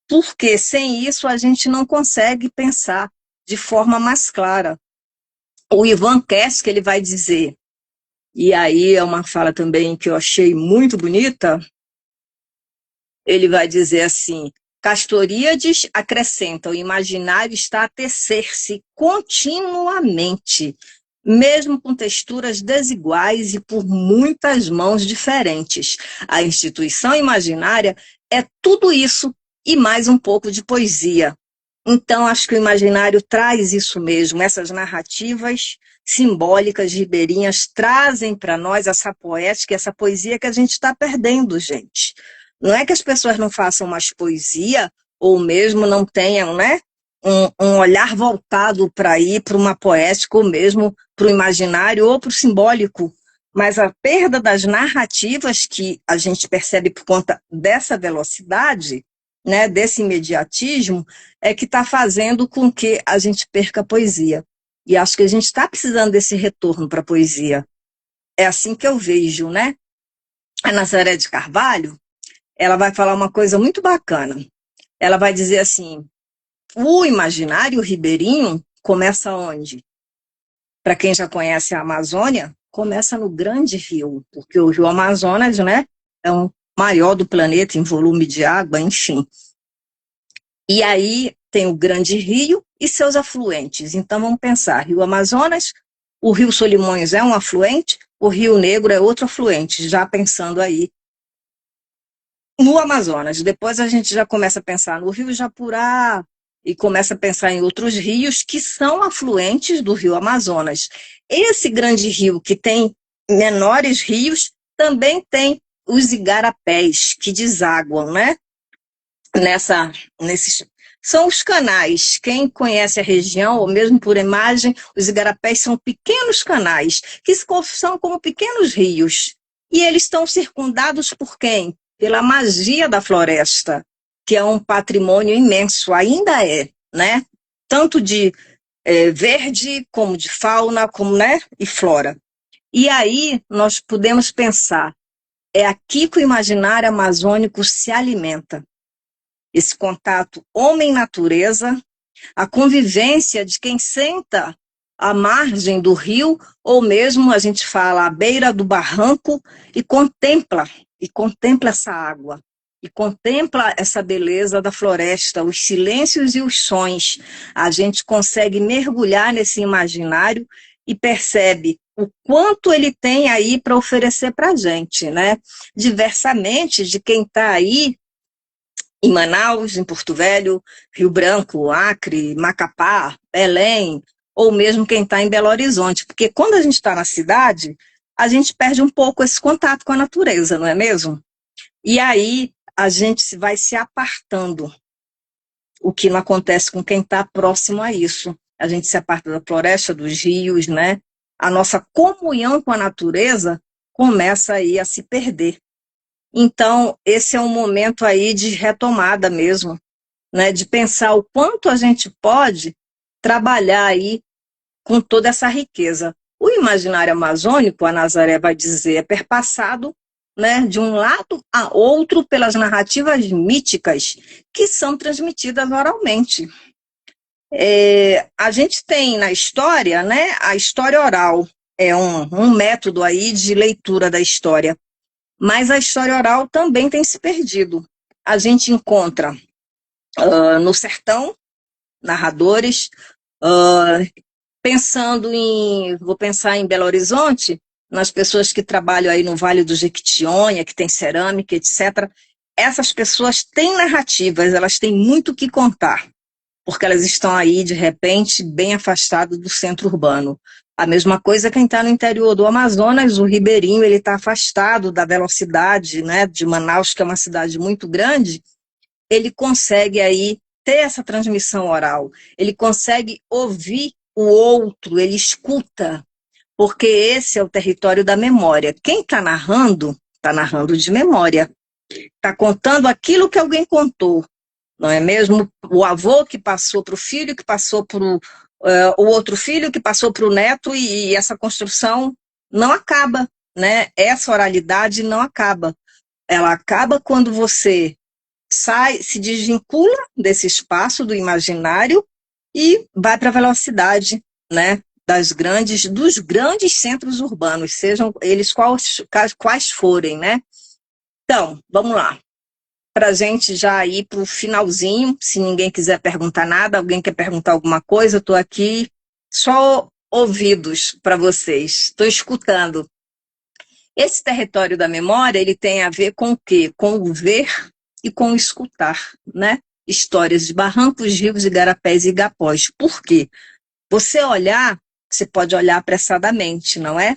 Porque sem isso a gente não consegue pensar de forma mais clara. O Ivan Kess, ele vai dizer, e aí é uma fala também que eu achei muito bonita, ele vai dizer assim, Castoríades acrescenta, o imaginário está a tecer-se continuamente, mesmo com texturas desiguais e por muitas mãos diferentes. A instituição imaginária é tudo isso e mais um pouco de poesia. Então, acho que o imaginário traz isso mesmo, essas narrativas simbólicas, ribeirinhas, trazem para nós essa poética, essa poesia que a gente está perdendo, gente. Não é que as pessoas não façam mais poesia, ou mesmo não tenham, né, um olhar voltado para ir para uma poética, ou mesmo para o imaginário, ou para o simbólico, mas a perda das narrativas que a gente percebe por conta dessa velocidade, né, desse imediatismo, é que está fazendo com que a gente perca a poesia. E acho que a gente está precisando desse retorno para a poesia. É assim que eu vejo, né? A Nazaré de Carvalho, ela vai falar uma coisa muito bacana. Ela vai dizer assim, o imaginário ribeirinho começa onde? Para quem já conhece a Amazônia, começa no Grande Rio, porque o Rio Amazonas, né, é o maior do planeta em volume de água, enfim. E aí tem o Grande Rio e seus afluentes. Então vamos pensar, Rio Amazonas, o Rio Solimões é um afluente, o Rio Negro é outro afluente, já pensando aí no Amazonas. Depois a gente já começa a pensar no Rio Japurá e começa a pensar em outros rios que são afluentes do Rio Amazonas. Esse grande rio que tem menores rios também tem os igarapés que desaguam, né? Nesses são os canais. Quem conhece a região, ou mesmo por imagem, os igarapés são pequenos canais, que são como pequenos rios. E eles estão circundados por quem? Pela magia da floresta, que é um patrimônio imenso, ainda é, né? Tanto de verde, como de fauna, como, né? E flora. E aí nós podemos pensar, é aqui que o imaginário amazônico se alimenta. Esse contato homem-natureza, a convivência de quem senta à margem do rio, ou mesmo a gente fala à beira do barranco e contempla essa água, e contempla essa beleza da floresta, os silêncios e os sons. A gente consegue mergulhar nesse imaginário e percebe o quanto ele tem aí para oferecer para a gente, né? Diversamente de quem está aí em Manaus, em Porto Velho, Rio Branco, Acre, Macapá, Belém, ou mesmo quem está em Belo Horizonte. Porque quando a gente está na cidade, a gente perde um pouco esse contato com a natureza, não é mesmo? E aí a gente vai se apartando, o que não acontece com quem está próximo a isso. A gente se aparta da floresta, dos rios, né? A nossa comunhão com a natureza começa aí a se perder. Então, esse é um momento aí de retomada mesmo, né? De pensar o quanto a gente pode trabalhar aí com toda essa riqueza. O imaginário amazônico, a Nazaré vai dizer, é perpassado, né, de um lado a outro pelas narrativas míticas que são transmitidas oralmente. A gente tem na história, né, a história oral é um método aí de leitura da história, mas a história oral também tem se perdido. A gente encontra no sertão narradores, vou pensar em Belo Horizonte, nas pessoas que trabalham aí no Vale do Jequitinhonha, que tem cerâmica, etc. Essas pessoas têm narrativas, elas têm muito o que contar, porque elas estão aí, de repente, bem afastadas do centro urbano. A mesma coisa quem está no interior do Amazonas, o ribeirinho, ele está afastado da velocidade, né, de Manaus, que é uma cidade muito grande, ele consegue aí ter essa transmissão oral, ele consegue ouvir o outro, ele escuta, porque esse é o território da memória. Quem está narrando de memória, está contando aquilo que alguém contou, não é mesmo? O avô que passou para o filho, que passou para o outro filho, que passou para o neto, e essa construção não acaba, né? Essa oralidade não acaba. Ela acaba quando você sai, se desvincula desse espaço do imaginário e vai para a velocidade, né? Dos grandes centros urbanos, sejam eles quais forem, né? Então, vamos lá. Para a gente já ir para o finalzinho, se ninguém quiser perguntar nada, alguém quer perguntar alguma coisa, eu estou aqui só ouvidos para vocês, estou escutando. Esse território da memória, ele tem a ver com o quê? Com o ver e com o escutar, né? Histórias de barrancos, rios, igarapés e igapós. Por quê? Você olhar, você pode olhar apressadamente, não é?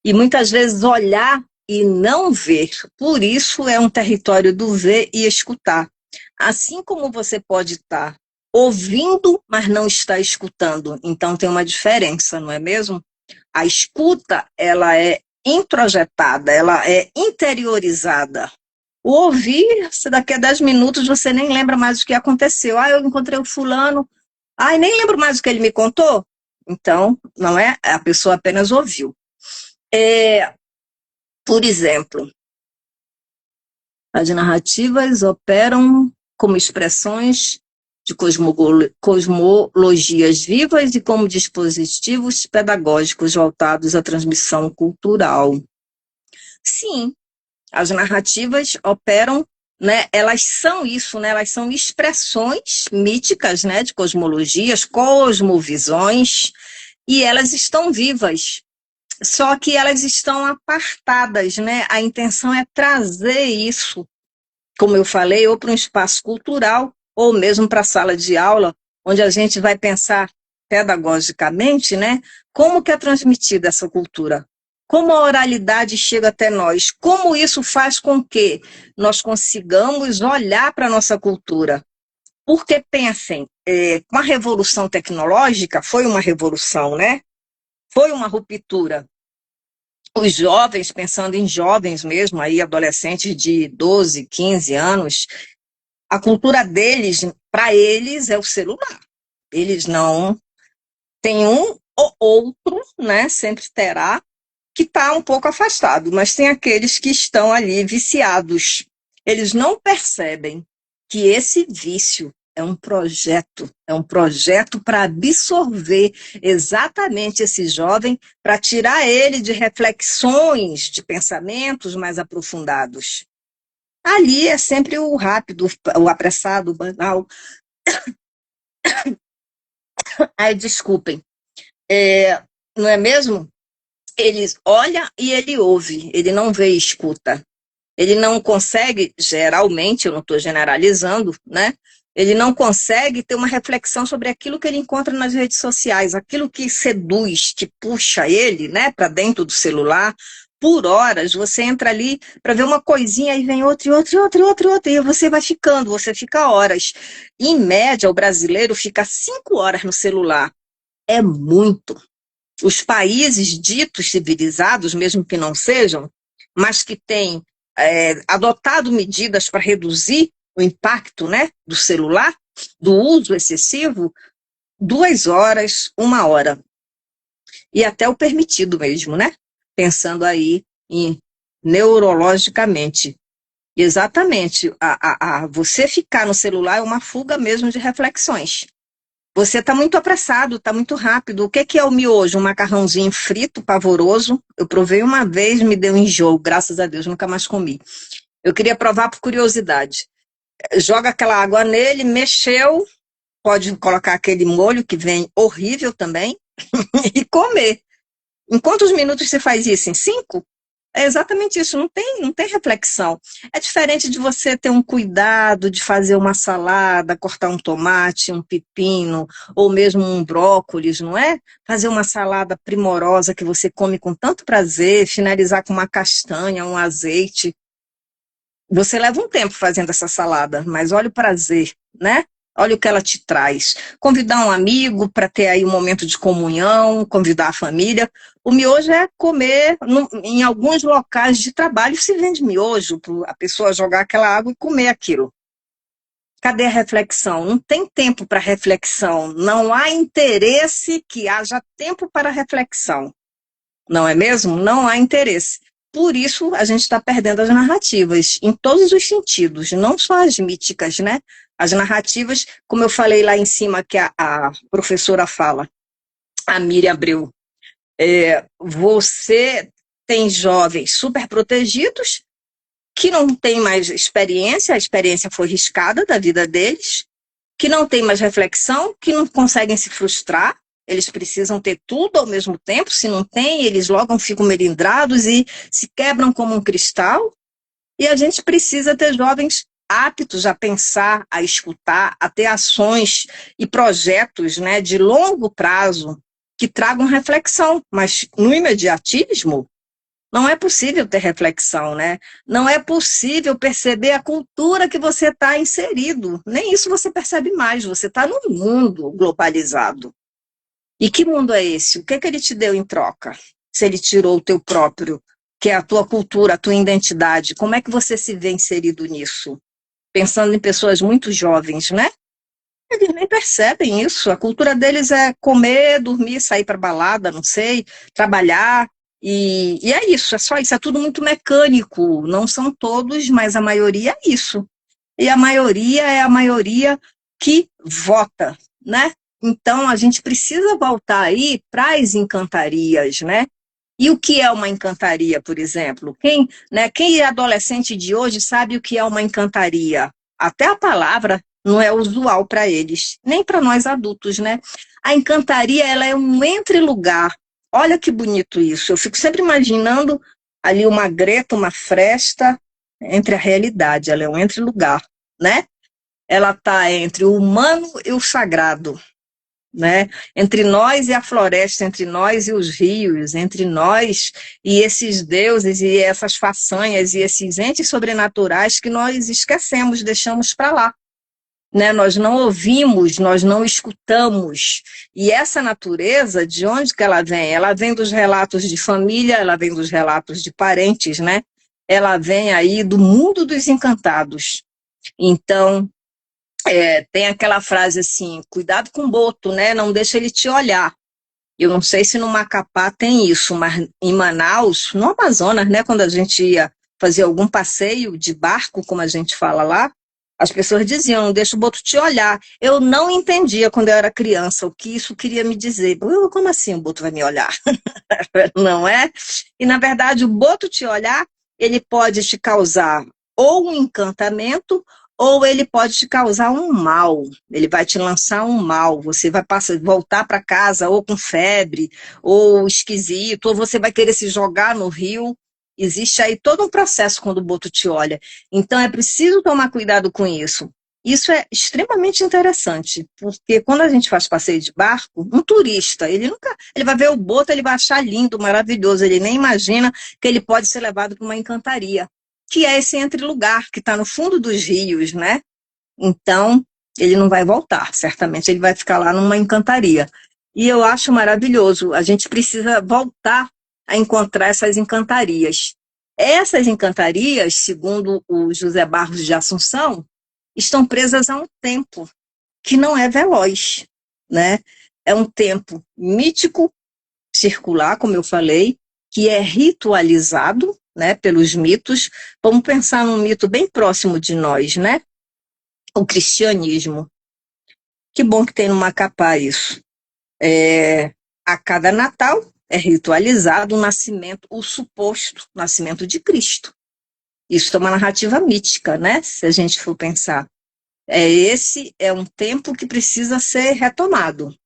E muitas vezes olhar e não ver. Por isso é um território do ver e escutar. Assim como você pode estar ouvindo, mas não está escutando. Então tem uma diferença, não é mesmo? A escuta, ela é introjetada, ela é interiorizada. O ouvir, se daqui a 10 minutos você nem lembra mais o que aconteceu. Ah, eu encontrei o fulano. Ah, nem lembro mais o que ele me contou. Então, não é? A pessoa apenas ouviu. Por exemplo, as narrativas operam como expressões de cosmologias vivas e como dispositivos pedagógicos voltados à transmissão cultural. Sim, as narrativas operam, né, elas são isso, né, elas são expressões míticas, né, de cosmologias, cosmovisões, e elas estão vivas. Só que elas estão apartadas, né? A intenção é trazer isso, como eu falei, ou para um espaço cultural, ou mesmo para a sala de aula, onde a gente vai pensar pedagogicamente, né? Como que é transmitida essa cultura? Como a oralidade chega até nós? Como isso faz com que nós consigamos olhar para a nossa cultura? Porque, pensem, com a revolução tecnológica, foi uma revolução, né? Foi uma ruptura. Os jovens, pensando em jovens mesmo, aí adolescentes de 12, 15 anos, a cultura deles, para eles, é o celular. Eles não têm um ou outro, né? Sempre terá, que está um pouco afastado, mas tem aqueles que estão ali viciados. Eles não percebem que esse vício é um projeto para absorver exatamente esse jovem, para tirar ele de reflexões, de pensamentos mais aprofundados. Ali é sempre o rápido, o apressado, o banal. Ai, desculpem. Não é mesmo? Ele olha e ele ouve, ele não vê e escuta. Ele não consegue, geralmente, eu não estou generalizando, né? Ele não consegue ter uma reflexão sobre aquilo que ele encontra nas redes sociais, aquilo que seduz, que puxa ele, né, para dentro do celular. Por horas, você entra ali para ver uma coisinha, aí vem outra, e outra, e outra, e outra, e outra, e você vai ficando, você fica horas. Em média, o brasileiro fica 5 horas no celular. É muito. Os países ditos civilizados, mesmo que não sejam, mas que têm adotado medidas para reduzir o impacto, né, do celular, do uso excessivo, 2 horas, 1 hora. E até o permitido mesmo, né? Pensando aí em neurologicamente. Exatamente. Você ficar no celular é uma fuga mesmo de reflexões. Você está muito apressado, está muito rápido. O que é o miojo? Um macarrãozinho frito, pavoroso. Eu provei uma vez, me deu enjoo, graças a Deus, nunca mais comi. Eu queria provar por curiosidade. Joga aquela água nele, mexeu, pode colocar aquele molho que vem horrível também e comer. Em quantos minutos você faz isso? Em 5? É exatamente isso, não tem reflexão. É diferente de você ter um cuidado de fazer uma salada, cortar um tomate, um pepino, ou mesmo um brócolis, não é? Fazer uma salada primorosa que você come com tanto prazer, finalizar com uma castanha, um azeite. Você leva um tempo fazendo essa salada, mas olha o prazer, né? Olha o que ela te traz. Convidar um amigo para ter aí um momento de comunhão, convidar a família. O miojo é comer, em alguns locais de trabalho se vende miojo, para a pessoa jogar aquela água e comer aquilo. Cadê a reflexão? Não tem tempo para reflexão. Não há interesse que haja tempo para reflexão. Não é mesmo? Não há interesse. Por isso, a gente está perdendo as narrativas, em todos os sentidos, não só as míticas, né? As narrativas, como eu falei lá em cima, que a professora fala, a Miriam Abreu, você tem jovens super protegidos, que não têm mais experiência, a experiência foi riscada da vida deles, que não têm mais reflexão, que não conseguem se frustrar, eles precisam ter tudo ao mesmo tempo, se não tem, eles logo ficam melindrados e se quebram como um cristal, e a gente precisa ter jovens aptos a pensar, a escutar, a ter ações e projetos, né, de longo prazo que tragam reflexão, mas no imediatismo não é possível ter reflexão, né? Não é possível perceber a cultura que você está inserido. Nem isso você percebe mais, você está num mundo globalizado. E que mundo é esse? O que ele te deu em troca? Se ele tirou o teu próprio, que é a tua cultura, a tua identidade, como é que você se vê inserido nisso? Pensando em pessoas muito jovens, né? Eles nem percebem isso. A cultura deles é comer, dormir, sair para balada, não sei, trabalhar. E é isso, é só isso. É tudo muito mecânico. Não são todos, mas a maioria é isso. E a maioria é a maioria que vota, né? Então, a gente precisa voltar aí para as encantarias, né? E o que é uma encantaria, por exemplo? Quem é adolescente de hoje sabe o que é uma encantaria? Até a palavra não é usual para eles, nem para nós adultos, né? A encantaria, ela é um entrelugar. Olha que bonito isso. Eu fico sempre imaginando ali uma greta, uma fresta entre a realidade. Ela é um entrelugar, né? Ela está entre o humano e o sagrado, né? Entre nós e a floresta, entre nós e os rios, entre nós e esses deuses e essas façanhas e esses entes sobrenaturais que nós esquecemos, deixamos para lá, né? Nós não ouvimos, nós não escutamos. E essa natureza, de onde que ela vem? Ela vem dos relatos de família, ela vem dos relatos de parentes, né? Ela vem aí do mundo dos encantados. Então, tem aquela frase assim, cuidado com o boto, né? Não deixa ele te olhar. Eu não sei se no Macapá tem isso, mas em Manaus, no Amazonas, né, quando a gente ia fazer algum passeio de barco, como a gente fala lá, as pessoas diziam, não deixa o boto te olhar. Eu não entendia quando eu era criança o que isso queria me dizer. Como assim o boto vai me olhar? Não é? E, na verdade, o boto te olhar, ele pode te causar ou um encantamento, ou ele pode te causar um mal. Ele vai te lançar um mal. Você vai voltar para casa ou com febre, ou esquisito, ou você vai querer se jogar no rio. Existe aí todo um processo quando o boto te olha. Então, é preciso tomar cuidado com isso. Isso é extremamente interessante, porque quando a gente faz passeio de barco, um turista, ele vai ver o boto, ele vai achar lindo, maravilhoso, ele nem imagina que ele pode ser levado para uma encantaria, que é esse entre-lugar que está no fundo dos rios, né? Então, ele não vai voltar, certamente ele vai ficar lá numa encantaria. E eu acho maravilhoso, a gente precisa voltar a encontrar essas encantarias. Essas encantarias, segundo o José Barros de Assunção, estão presas a um tempo que não é veloz, né? É um tempo mítico, circular, como eu falei, que é ritualizado, né, pelos mitos. Vamos pensar num mito bem próximo de nós, né? O cristianismo. Que bom que tem no Macapá isso. A cada Natal é ritualizado o nascimento, o suposto nascimento de Cristo. Isso é uma narrativa mítica, né? Se a gente for pensar. Esse é um tempo que precisa ser retomado.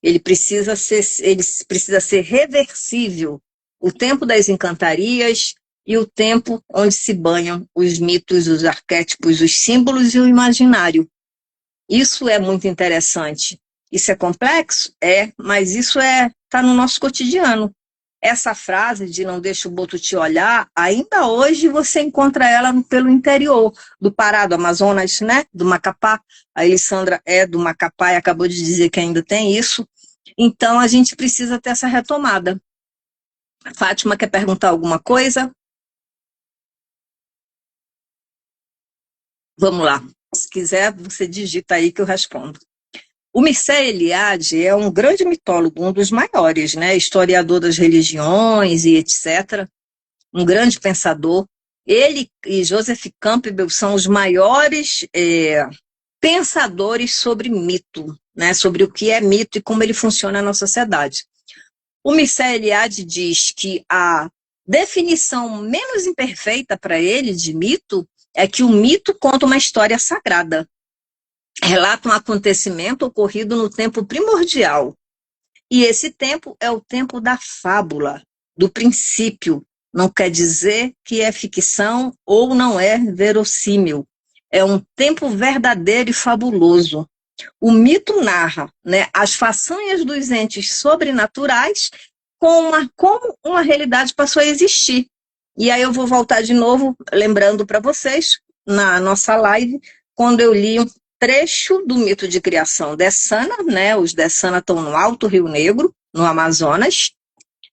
Ele precisa ser reversível. O tempo das encantarias e o tempo onde se banham os mitos, os arquétipos, os símbolos e o imaginário. Isso é muito interessante. Isso é complexo? Mas isso está no nosso cotidiano. Essa frase de não deixa o boto te olhar, ainda hoje você encontra ela pelo interior do Pará, do Amazonas, né? Do Macapá. A Elissandra é do Macapá e acabou de dizer que ainda tem isso. Então, a gente precisa ter essa retomada. A Fátima quer perguntar alguma coisa? Vamos lá. Se quiser, você digita aí que eu respondo. O Mircea Eliade é um grande mitólogo, um dos maiores, né? Historiador das religiões e etc., um grande pensador. Ele e Joseph Campbell são os maiores pensadores sobre mito, né? Sobre o que é mito e como ele funciona na sociedade. O Mircea Eliade diz que a definição menos imperfeita para ele de mito é que o mito conta uma história sagrada, relata um acontecimento ocorrido no tempo primordial. E esse tempo é o tempo da fábula, do princípio. Não quer dizer que é ficção ou não é verossímil. É um tempo verdadeiro e fabuloso. O mito narra, né, as façanhas dos entes sobrenaturais como uma realidade passou a existir. E aí eu vou voltar de novo, lembrando para vocês, na nossa live, quando eu li um trecho do mito de criação Dessana, né? Os Dessana estão no Alto Rio Negro, no Amazonas.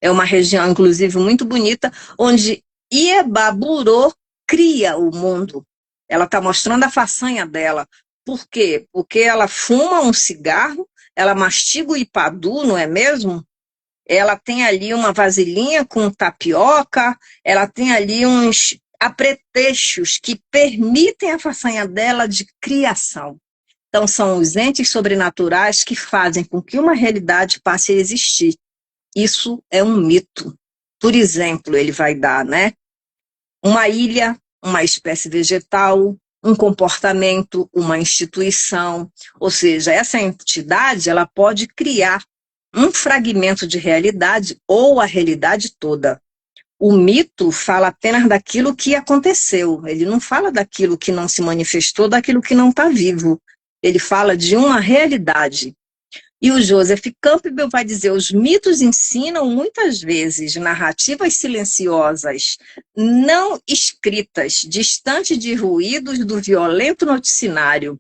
É uma região, inclusive, muito bonita, onde Iebaburô cria o mundo. Ela está mostrando a façanha dela. Por quê? Porque ela fuma um cigarro, ela mastiga o ipadu, não é mesmo? Ela tem ali uma vasilhinha com tapioca, ela tem ali uns apetrechos que permitem a façanha dela de criação. Então, são os entes sobrenaturais que fazem com que uma realidade passe a existir. Isso é um mito. Por exemplo, ele vai dar, né? Uma ilha, uma espécie vegetal, um comportamento, uma instituição. Ou seja, essa entidade ela pode criar um fragmento de realidade ou a realidade toda. O mito fala apenas daquilo que aconteceu. Ele não fala daquilo que não se manifestou, daquilo que não está vivo. Ele fala de uma realidade. E o Joseph Campbell vai dizer, os mitos ensinam muitas vezes narrativas silenciosas, não escritas, distante de ruídos do violento noticiário,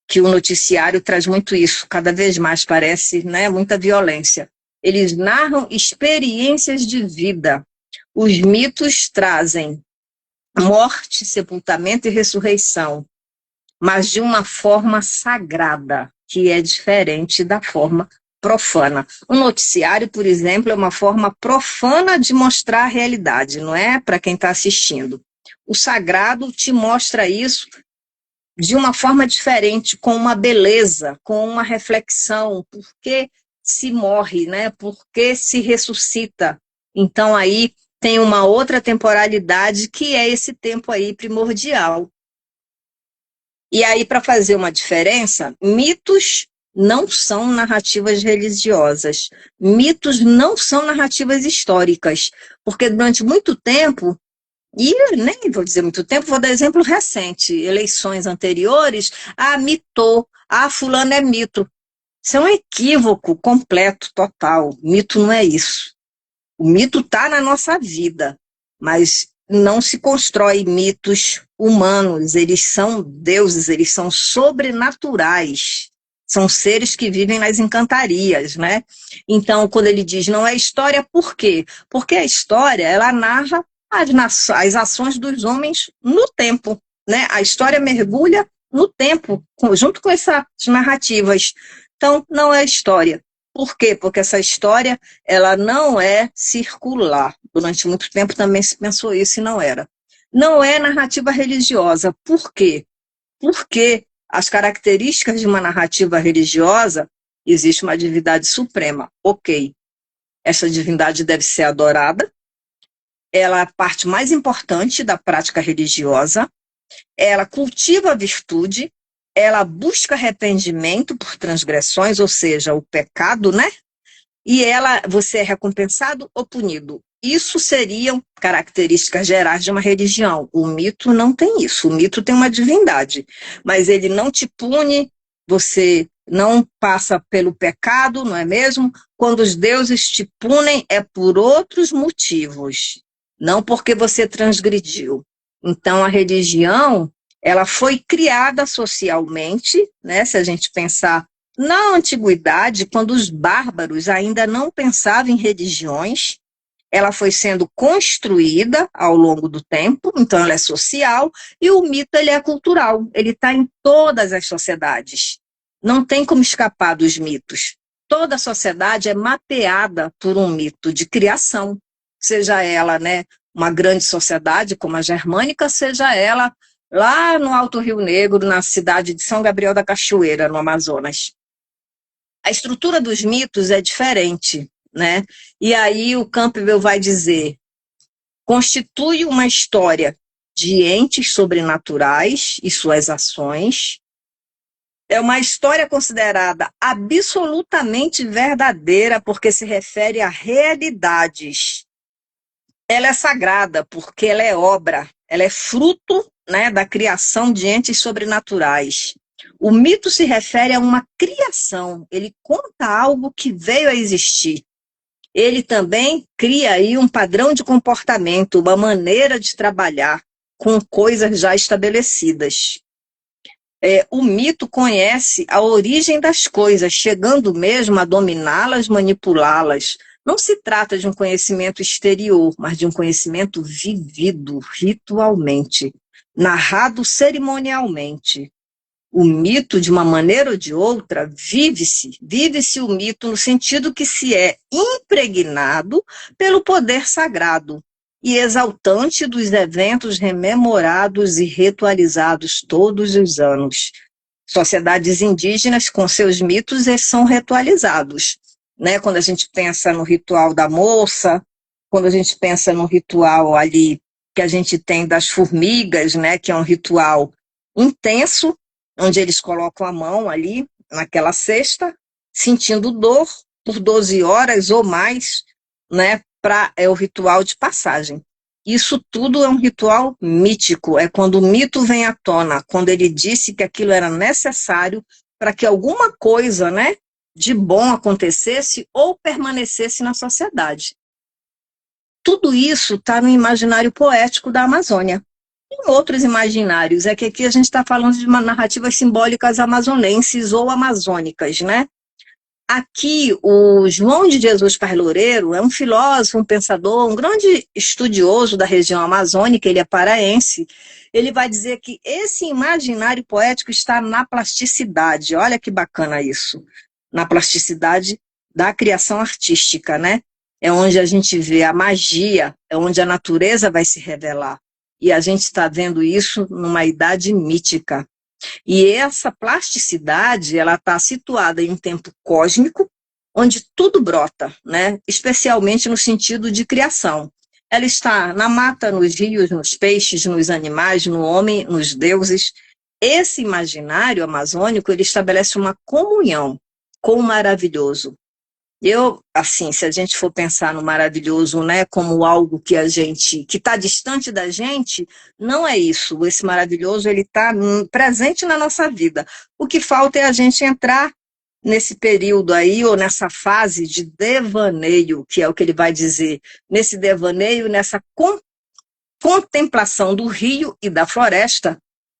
que o noticiário traz muito isso, cada vez mais parece, né, muita violência. Eles narram experiências de vida. Os mitos trazem morte, sepultamento e ressurreição, mas de uma forma sagrada, que é diferente da forma profana. O noticiário, por exemplo, é uma forma profana de mostrar a realidade, não é? Para quem está assistindo. O sagrado te mostra isso de uma forma diferente, com uma beleza, com uma reflexão, por que se morre, né? Por que se ressuscita? Então aí tem uma outra temporalidade que é esse tempo aí primordial. E aí, para fazer uma diferença, mitos não são narrativas religiosas, mitos não são narrativas históricas, porque durante muito tempo, e nem vou dizer muito tempo, vou dar exemplo recente, eleições anteriores, mitou, fulano é mito. Isso é um equívoco completo, total. Mito não é isso. O mito está na nossa vida, mas não se constrói mitos humanos, eles são deuses, eles são sobrenaturais, são seres que vivem nas encantarias, né? Então, quando ele diz não é história, por quê? Porque a história, ela narra as ações dos homens no tempo, né? A história mergulha no tempo, junto com essas narrativas. Então, não é história. Por quê? Porque essa história, ela não é circular. Durante muito tempo também se pensou isso e não era. Não é narrativa religiosa. Por quê? Porque as características de uma narrativa religiosa, existe uma divindade suprema. Ok. Essa divindade deve ser adorada. Ela é a parte mais importante da prática religiosa. Ela cultiva a virtude. Ela busca arrependimento por transgressões, ou seja, o pecado, né? E você é recompensado ou punido. Isso seriam características gerais de uma religião. O mito não tem isso. O mito tem uma divindade, mas ele não te pune, você não passa pelo pecado, não é mesmo? Quando os deuses te punem, é por outros motivos, não porque você transgrediu. Então, a religião, ela foi criada socialmente, né? Se a gente pensar na antiguidade, quando os bárbaros ainda não pensavam em religiões, ela foi sendo construída ao longo do tempo, então ela é social, e o mito ele é cultural, ele está em todas as sociedades. Não tem como escapar dos mitos. Toda a sociedade é mapeada por um mito de criação, seja ela, né, uma grande sociedade como a germânica, seja ela lá no Alto Rio Negro, na cidade de São Gabriel da Cachoeira, no Amazonas. A estrutura dos mitos é diferente, né? E aí o Campbell vai dizer, constitui uma história de entes sobrenaturais e suas ações. É uma história considerada absolutamente verdadeira porque se refere a realidades. Ela é sagrada porque ela é obra, ela é fruto, né, da criação de entes sobrenaturais. O mito se refere a uma criação, ele conta algo que veio a existir. Ele também cria aí um padrão de comportamento, uma maneira de trabalhar com coisas já estabelecidas. O mito conhece a origem das coisas, chegando mesmo a dominá-las, manipulá-las. Não se trata de um conhecimento exterior, mas de um conhecimento vivido ritualmente, narrado cerimonialmente. O mito, de uma maneira ou de outra, vive-se o mito no sentido que se é impregnado pelo poder sagrado e exaltante dos eventos rememorados e ritualizados todos os anos. Sociedades indígenas, com seus mitos, são ritualizados, né? Quando a gente pensa no ritual da moça, quando a gente pensa no ritual ali que a gente tem das formigas, né? Que é um ritual intenso, onde eles colocam a mão ali naquela cesta, sentindo dor por 12 horas ou mais, né, é o ritual de passagem. Isso tudo é um ritual mítico, é quando o mito vem à tona, quando ele disse que aquilo era necessário para que alguma coisa, né, de bom acontecesse ou permanecesse na sociedade. Tudo isso está no imaginário poético da Amazônia. Em outros imaginários, é que aqui a gente está falando de uma narrativas simbólicas amazonenses ou amazônicas, né? Aqui, o João de Jesus Paz Loureiro é um filósofo, um pensador, um grande estudioso da região amazônica, ele é paraense. Ele vai dizer que esse imaginário poético está na plasticidade. Olha que bacana isso. Na plasticidade da criação artística, né? É onde a gente vê a magia, é onde a natureza vai se revelar. E a gente está vendo isso numa idade mítica. E essa plasticidade, ela está situada em um tempo cósmico, onde tudo brota, né? Especialmente no sentido de criação. Ela está na mata, nos rios, nos peixes, nos animais, no homem, nos deuses. Esse imaginário amazônico, ele estabelece uma comunhão com o maravilhoso. Eu, assim, se a gente for pensar no maravilhoso, né, como algo que que está distante da gente, não é isso. Esse maravilhoso, ele está presente na nossa vida. O que falta é a gente entrar nesse período aí, ou nessa fase de devaneio, que é o que ele vai dizer, nesse devaneio, nessa contemplação do rio e da floresta,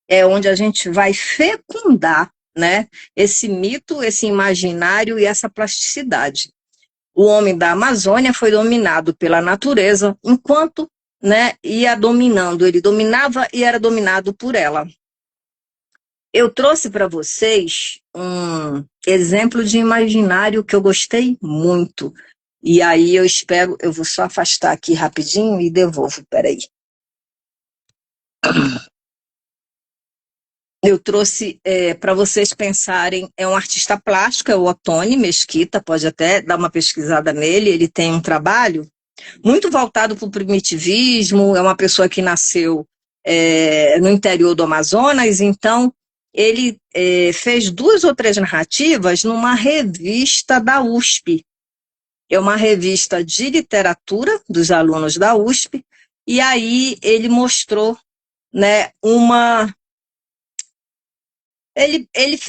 é onde a gente vai fecundar, né, esse mito, esse imaginário e essa plasticidade. O homem da Amazônia foi dominado pela natureza, enquanto, né, ia dominando, ele dominava e era dominado por ela. Eu trouxe para vocês um exemplo de imaginário que eu gostei muito. E aí eu vou só afastar aqui rapidinho e devolvo, peraí. Eu trouxe para vocês pensarem, é um artista plástico, é o Otoni Mesquita, pode até dar uma pesquisada nele, ele tem um trabalho muito voltado para o primitivismo, é uma pessoa que nasceu no interior do Amazonas, então ele fez 2 ou 3 narrativas numa revista da USP, é uma revista de literatura dos alunos da USP, e aí ele mostrou, né,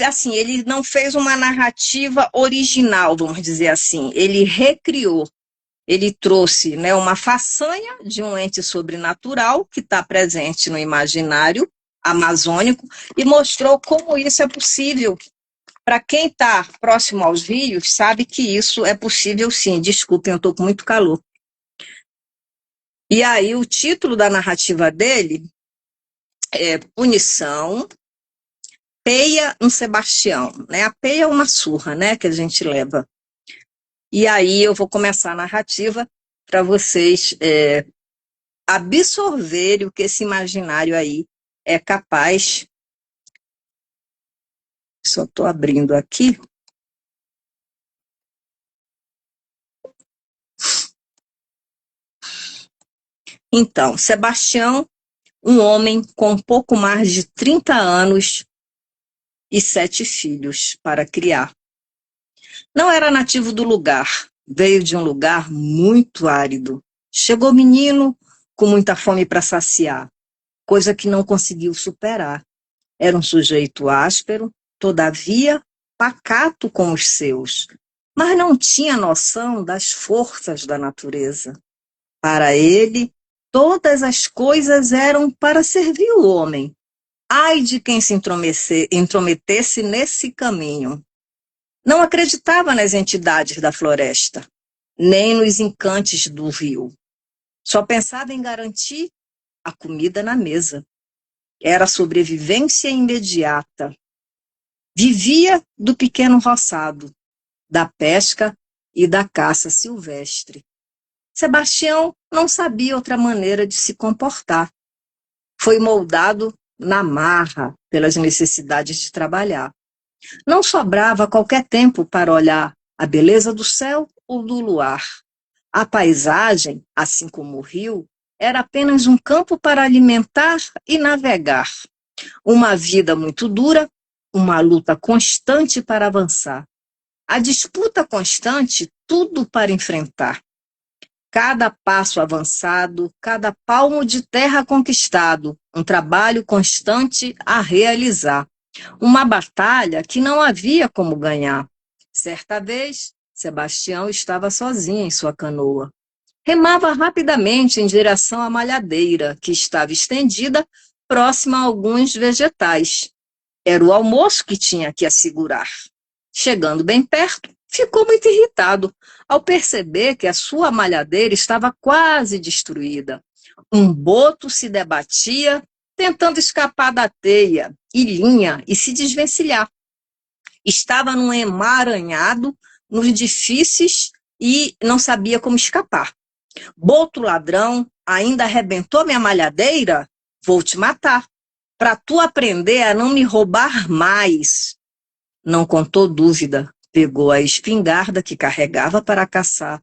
assim, ele não fez uma narrativa original, vamos dizer assim, ele recriou. Ele trouxe, né, uma façanha de um ente sobrenatural que está presente no imaginário amazônico e mostrou como isso é possível. Para quem está próximo aos rios, sabe que isso é possível sim. Desculpem, eu estou com muito calor. E aí o título da narrativa dele é Punição, Peia um Sebastião. Né? A peia é uma surra, né, que a gente leva. E aí eu vou começar a narrativa para vocês absorverem o que esse imaginário aí é capaz. Só estou abrindo aqui. Então, Sebastião, um homem com pouco mais de 30 anos e 7 filhos para criar. Não era nativo do lugar, veio de um lugar muito árido. Chegou menino com muita fome para saciar, coisa que não conseguiu superar. Era um sujeito áspero, todavia pacato com os seus, mas não tinha noção das forças da natureza. Para ele, todas as coisas eram para servir o homem. Ai de quem se intrometesse nesse caminho. Não acreditava nas entidades da floresta, nem nos encantes do rio. Só pensava em garantir a comida na mesa. Era sobrevivência imediata. Vivia do pequeno roçado, da pesca e da caça silvestre. Sebastião não sabia outra maneira de se comportar. Foi moldado na marra pelas necessidades de trabalhar. Não sobrava qualquer tempo para olhar a beleza do céu ou do luar. A paisagem, assim como o rio, era apenas um campo para alimentar e navegar. Uma vida muito dura, uma luta constante para avançar. A disputa constante, tudo para enfrentar. Cada passo avançado, cada palmo de terra conquistado, um trabalho constante a realizar. Uma batalha que não havia como ganhar. Certa vez, Sebastião estava sozinho em sua canoa. Remava rapidamente em direção à malhadeira, que estava estendida próxima a alguns vegetais. Era o almoço que tinha que assegurar. Chegando bem perto, ficou muito irritado ao perceber que a sua malhadeira estava quase destruída. Um boto se debatia, tentando escapar da teia e linha e se desvencilhar. Estava num emaranhado nos difíceis e não sabia como escapar. Boto ladrão, ainda arrebentou minha malhadeira? Vou te matar, para tu aprender a não me roubar mais. Não contou dúvida, pegou a espingarda que carregava para caçar.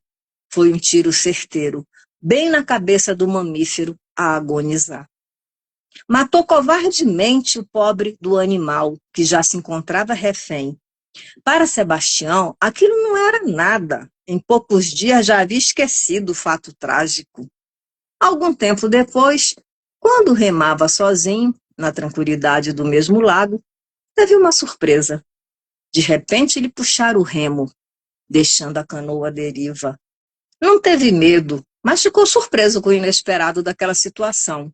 Foi um tiro certeiro, bem na cabeça do mamífero a agonizar. Matou covardemente o pobre do animal, que já se encontrava refém. Para Sebastião, aquilo não era nada. Em poucos dias já havia esquecido o fato trágico. Algum tempo depois, quando remava sozinho, na tranquilidade do mesmo lago, teve uma surpresa. De repente, lhe puxaram o remo, deixando a canoa à deriva. Não teve medo, mas ficou surpreso com o inesperado daquela situação.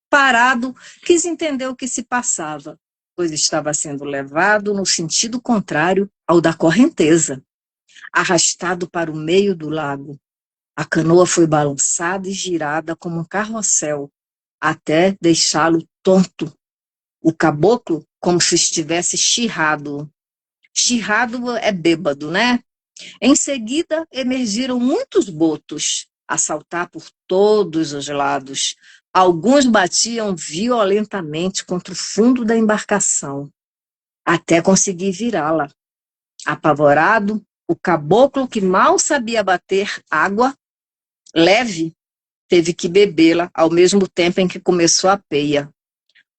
Parado, quis entender o que se passava, pois estava sendo levado no sentido contrário ao da correnteza, arrastado para o meio do lago. A canoa foi balançada e girada como um carrossel, até deixá-lo tonto. O caboclo, como se estivesse chirrado. Chirrado é bêbado, né? Em seguida, emergiram muitos botos, a saltar por todos os lados. Alguns batiam violentamente contra o fundo da embarcação, até conseguir virá-la. Apavorado, o caboclo, que mal sabia bater água leve, teve que bebê-la ao mesmo tempo em que começou a peia.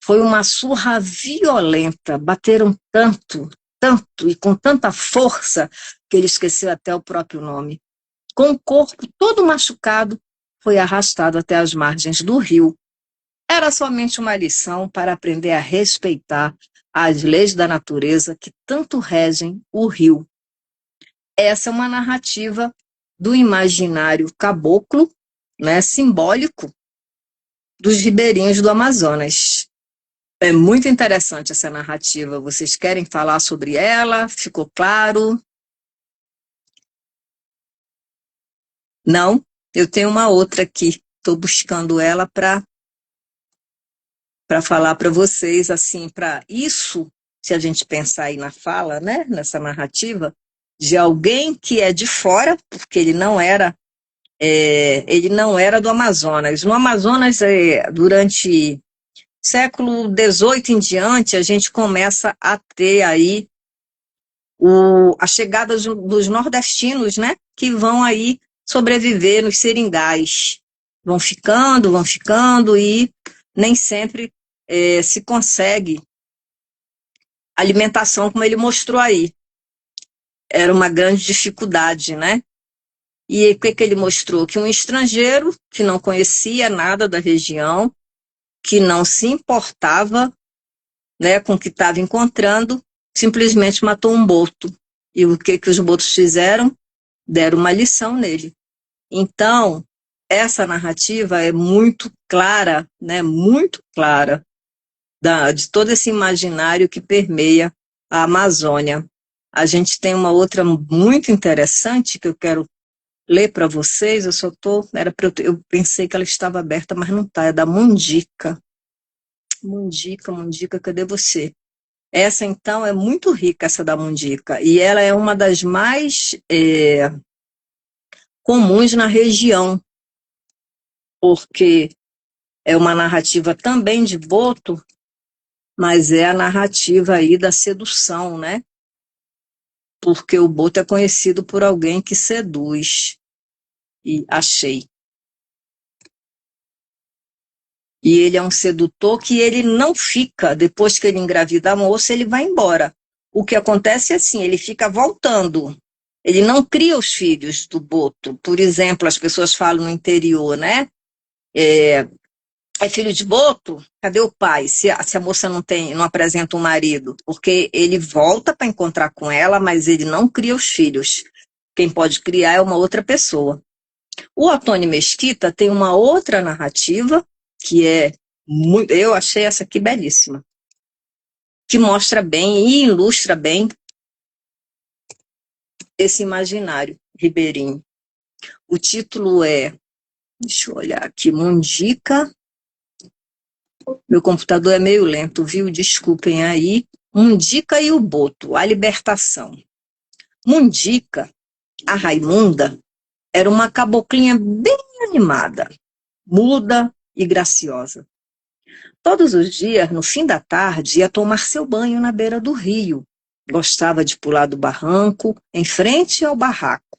Foi uma surra violenta, bateram tanto, tanto e com tanta força que ele esqueceu até o próprio nome. Com o corpo todo machucado, foi arrastado até as margens do rio. Era somente uma lição para aprender a respeitar as leis da natureza que tanto regem o rio. Essa é uma narrativa do imaginário caboclo, né, simbólico dos ribeirinhos do Amazonas. É muito interessante essa narrativa. Vocês querem falar sobre ela? Ficou claro? Não? Eu tenho uma outra aqui. Estou buscando ela para falar para vocês, assim, para isso, se a gente pensar aí na fala, né, nessa narrativa, de alguém que é de fora, porque ele não era do Amazonas. No Amazonas, durante século XVIII em diante, a gente começa a ter aí a chegada dos nordestinos, né, que vão aí sobreviver nos seringais. Vão ficando e nem sempre se consegue alimentação como ele mostrou aí. Era uma grande dificuldade, né? E o que ele mostrou? Que um estrangeiro que não conhecia nada da região, que não se importava, né, com o que estava encontrando, simplesmente matou um boto. E o que os botos fizeram? Deram uma lição nele. Então, essa narrativa é muito clara, né, muito clara, de todo esse imaginário que permeia a Amazônia. A gente tem uma outra muito interessante que eu quero ler para vocês. Eu pensei que ela estava aberta, mas não está. É da Mundica. Mundica, cadê você? Essa, então, é muito rica, essa da Mundica, e ela é uma das mais comuns na região, porque é uma narrativa também de boto, mas é a narrativa aí da sedução, né? Porque o boto é conhecido por alguém que seduz. E achei. E ele é um sedutor que ele não fica, depois que ele engravida a moça, ele vai embora. O que acontece é assim, ele fica voltando. Ele não cria os filhos do boto. Por exemplo, as pessoas falam no interior, né? É filho de boto? Cadê o pai? Se a moça não apresenta um marido. Porque ele volta para encontrar com ela, mas ele não cria os filhos. Quem pode criar é uma outra pessoa. O Otônio Mesquita tem uma outra narrativa, que eu achei essa aqui belíssima, que mostra bem e ilustra bem esse imaginário ribeirinho. O título deixa eu olhar aqui, Mundica. Meu computador é meio lento, viu? Desculpem aí. Mundica e o Boto, a libertação. Mundica, a Raimunda, era uma caboclinha bem animada, muda e graciosa. Todos os dias, no fim da tarde, ia tomar seu banho na beira do rio. Gostava de pular do barranco, em frente ao barraco.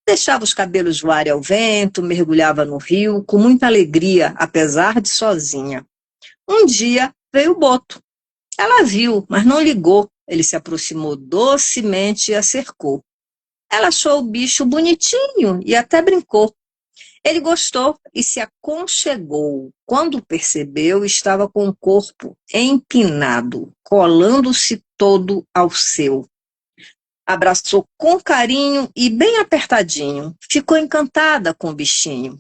Deixava os cabelos voarem ao vento, mergulhava no rio com muita alegria, apesar de sozinha. Um dia veio o Boto. Ela viu, mas não ligou. Ele se aproximou docemente e a cercou. Ela achou o bicho bonitinho e até brincou. Ele gostou e se aconchegou. Quando percebeu, estava com o corpo empinado, colando-se todo ao seu. Abraçou com carinho e bem apertadinho. Ficou encantada com o bichinho.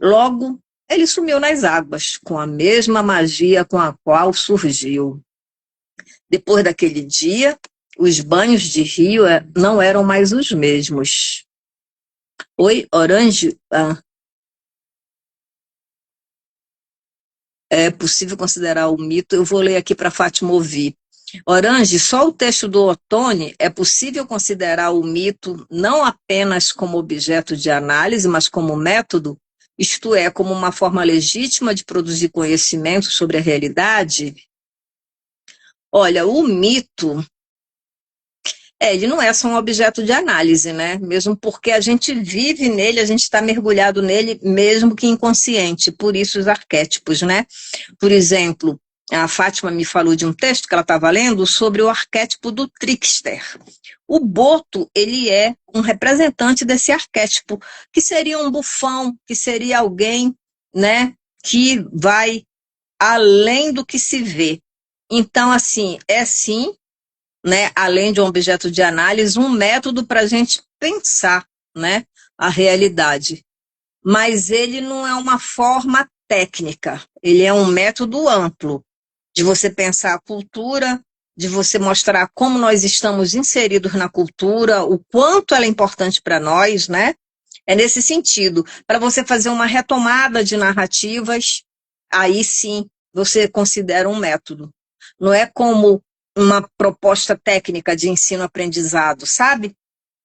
Logo, ele sumiu nas águas, com a mesma magia com a qual surgiu. Depois daquele dia, os banhos de rio não eram mais os mesmos. Oi, Orange? É possível considerar o mito? Eu vou ler aqui para Fátima ouvir. Orange, só o texto do Ottoni é possível considerar o mito não apenas como objeto de análise, mas como método, isto é, como uma forma legítima de produzir conhecimento sobre a realidade? Olha, o mito, ele não é só um objeto de análise, né? Mesmo porque a gente vive nele, a gente está mergulhado nele, mesmo que inconsciente, por isso os arquétipos, né? Por exemplo, a Fátima me falou de um texto que ela estava lendo sobre o arquétipo do trickster. O Boto, ele é um representante desse arquétipo, que seria um bufão, que seria alguém, né, que vai além do que se vê. Então, assim, é sim, né, além de um objeto de análise, um método para a gente pensar, né, a realidade. Mas ele não é uma forma técnica, ele é um método amplo de você pensar a cultura, de você mostrar como nós estamos inseridos na cultura, o quanto ela é importante para nós, né? É nesse sentido, para você fazer uma retomada de narrativas, aí sim você considera um método. Não é como uma proposta técnica de ensino-aprendizado, sabe?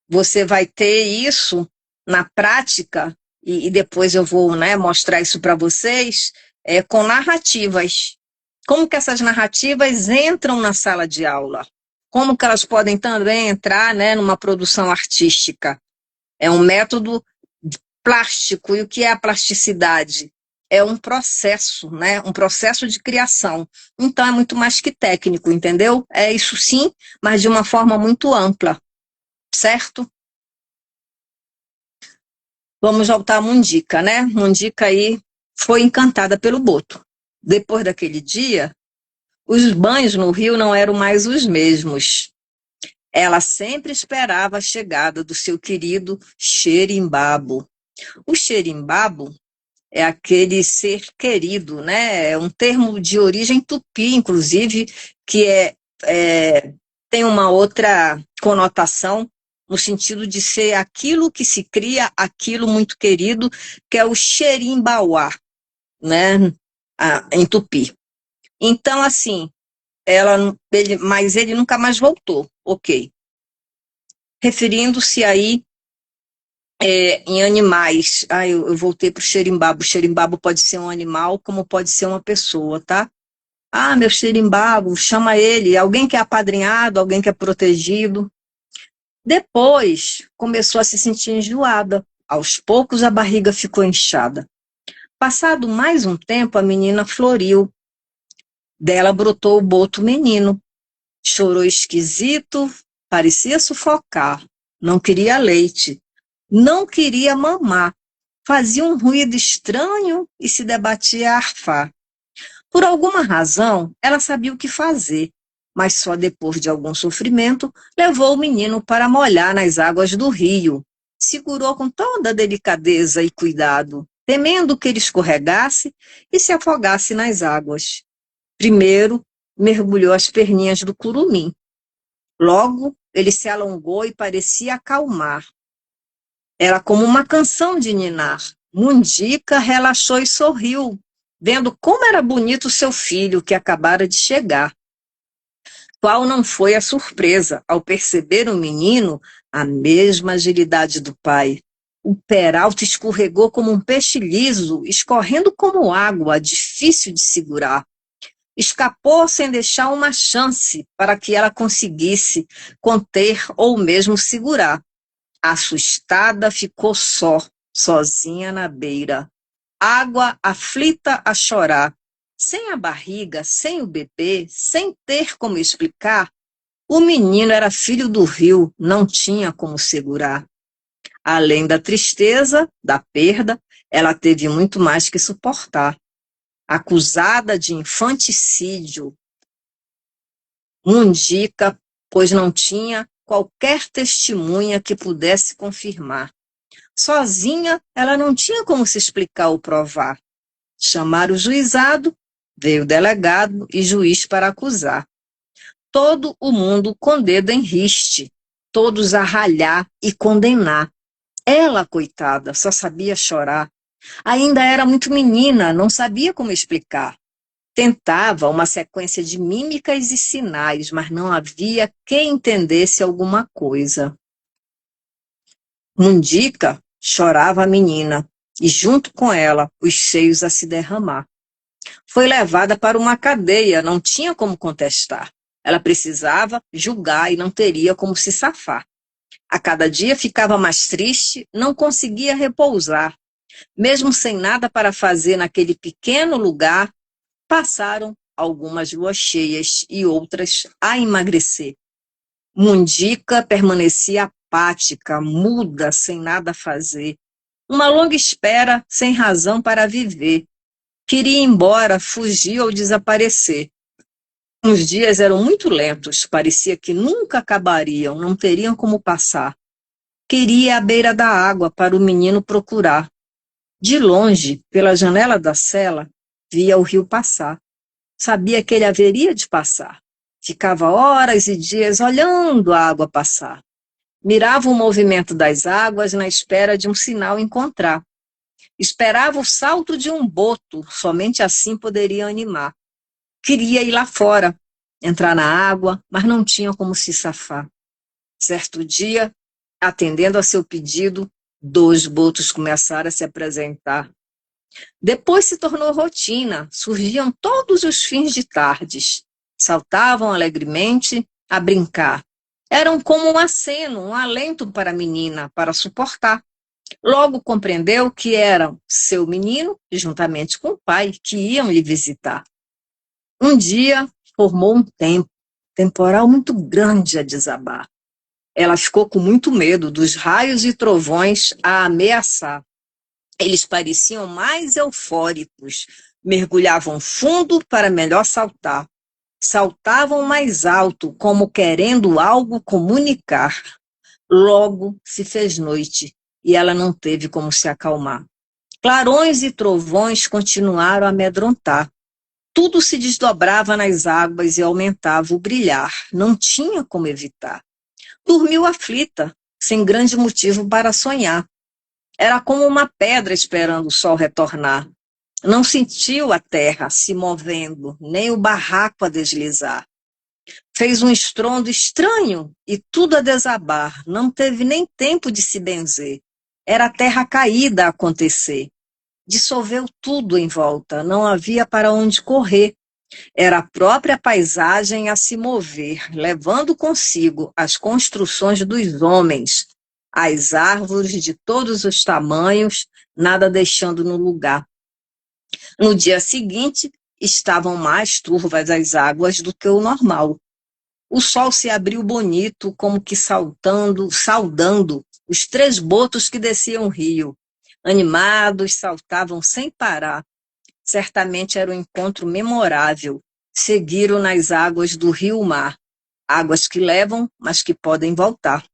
Você vai ter isso na prática, e depois eu vou, né, mostrar isso para vocês, com narrativas. Como que essas narrativas entram na sala de aula? Como que elas podem também entrar, né, numa produção artística? É um método plástico. E o que é a plasticidade? É um processo, né? Um processo de criação. Então, é muito mais que técnico, entendeu? É isso sim, mas de uma forma muito ampla, certo? Vamos voltar a Mundica, né? Mundica aí foi encantada pelo Boto. Depois daquele dia, os banhos no rio não eram mais os mesmos. Ela sempre esperava a chegada do seu querido Xerimbabo. O Xerimbabo é aquele ser querido, né? É um termo de origem tupi, inclusive, que tem uma outra conotação, no sentido de ser aquilo que se cria, aquilo muito querido, que é o Xerimbauá, né? Em tupi. Então, assim, mas ele nunca mais voltou, ok. Referindo-se aí em animais. Eu voltei para o xerimbabo. O xerimbabo pode ser um animal, como pode ser uma pessoa, tá? Meu xerimbabo, chama ele. Alguém que é apadrinhado, alguém que é protegido. Depois, começou a se sentir enjoada. Aos poucos, a barriga ficou inchada. Passado mais um tempo, a menina floriu. Dela brotou o boto menino. Chorou esquisito, parecia sufocar. Não queria leite. Não queria mamar. Fazia um ruído estranho e se debatia a arfar. Por alguma razão, ela sabia o que fazer, mas só depois de algum sofrimento, levou o menino para molhar nas águas do rio. Segurou com toda delicadeza e cuidado, temendo que ele escorregasse e se afogasse nas águas. Primeiro, mergulhou as perninhas do curumim. Logo, ele se alongou e parecia acalmar. Era como uma canção de ninar. Mundica relaxou e sorriu, vendo como era bonito seu filho, que acabara de chegar. Qual não foi a surpresa ao perceber o menino A mesma agilidade do pai. O Peralta escorregou como um peixe liso, escorrendo como água, difícil de segurar. Escapou sem deixar uma chance para que ela conseguisse conter ou mesmo segurar. Assustada, ficou sozinha na beira. Água aflita a chorar. Sem a barriga, sem o bebê, sem ter como explicar, o menino era filho do rio, não tinha como segurar. Além da tristeza, da perda, ela teve muito mais que suportar. Acusada de infanticídio, mundica, pois não tinha qualquer testemunha que pudesse confirmar. Sozinha, ela não tinha como se explicar ou provar. Chamaram o juizado, veio o delegado e juiz para acusar. Todo o mundo com dedo em riste, todos a ralhar e condenar. Ela, coitada, só sabia chorar. Ainda era muito menina, não sabia como explicar. Tentava uma sequência de mímicas e sinais, mas não havia quem entendesse alguma coisa. Mundica, chorava a menina, e junto com ela, os seios a se derramar. Foi levada para uma cadeia, não tinha como contestar. Ela precisava julgar e não teria como se safar. A cada dia ficava mais triste, não conseguia repousar. Mesmo sem nada para fazer naquele pequeno lugar, passaram algumas luas cheias e outras a emagrecer. Mundica permanecia apática, muda, sem nada a fazer. Uma longa espera, sem razão para viver. Queria ir embora, fugir ou desaparecer. Os dias eram muito lentos, parecia que nunca acabariam, não teriam como passar. Queria ir à beira da água para o menino procurar. De longe, pela janela da cela, via o rio passar. Sabia que ele haveria de passar. Ficava horas e dias olhando a água passar. Mirava o movimento das águas na espera de um sinal encontrar. Esperava o salto de um boto, somente assim poderia animar. Queria ir lá fora, entrar na água, mas não tinha como se safar. Certo dia, atendendo a seu pedido, 2 botos começaram a se apresentar. Depois se tornou rotina, surgiam todos os fins de tardes. Saltavam alegremente a brincar. Eram como um aceno, um alento para a menina, para suportar. Logo compreendeu que eram seu menino, juntamente com o pai, que iam lhe visitar. Um dia, formou um temporal muito grande a desabar. Ela ficou com muito medo dos raios e trovões a ameaçar. Eles pareciam mais eufóricos, mergulhavam fundo para melhor saltar. Saltavam mais alto, como querendo algo comunicar. Logo se fez noite e ela não teve como se acalmar. Clarões e trovões continuaram a amedrontar. Tudo se desdobrava nas águas e aumentava o brilhar. Não tinha como evitar. Dormiu aflita, sem grande motivo para sonhar. Era como uma pedra esperando o sol retornar. Não sentiu a terra se movendo, nem o barraco a deslizar. Fez um estrondo estranho e tudo a desabar. Não teve nem tempo de se benzer. Era a terra caída a acontecer. Dissolveu tudo em volta, não havia para onde correr. Era a própria paisagem a se mover, levando consigo as construções dos homens, as árvores de todos os tamanhos, nada deixando no lugar. No dia seguinte, estavam mais turvas as águas do que o normal. O sol se abriu bonito, como que saudando os 3 botos que desciam o rio. Animados, saltavam sem parar. Certamente era um encontro memorável. Seguiram nas águas do rio-mar. Águas que levam, mas que podem voltar.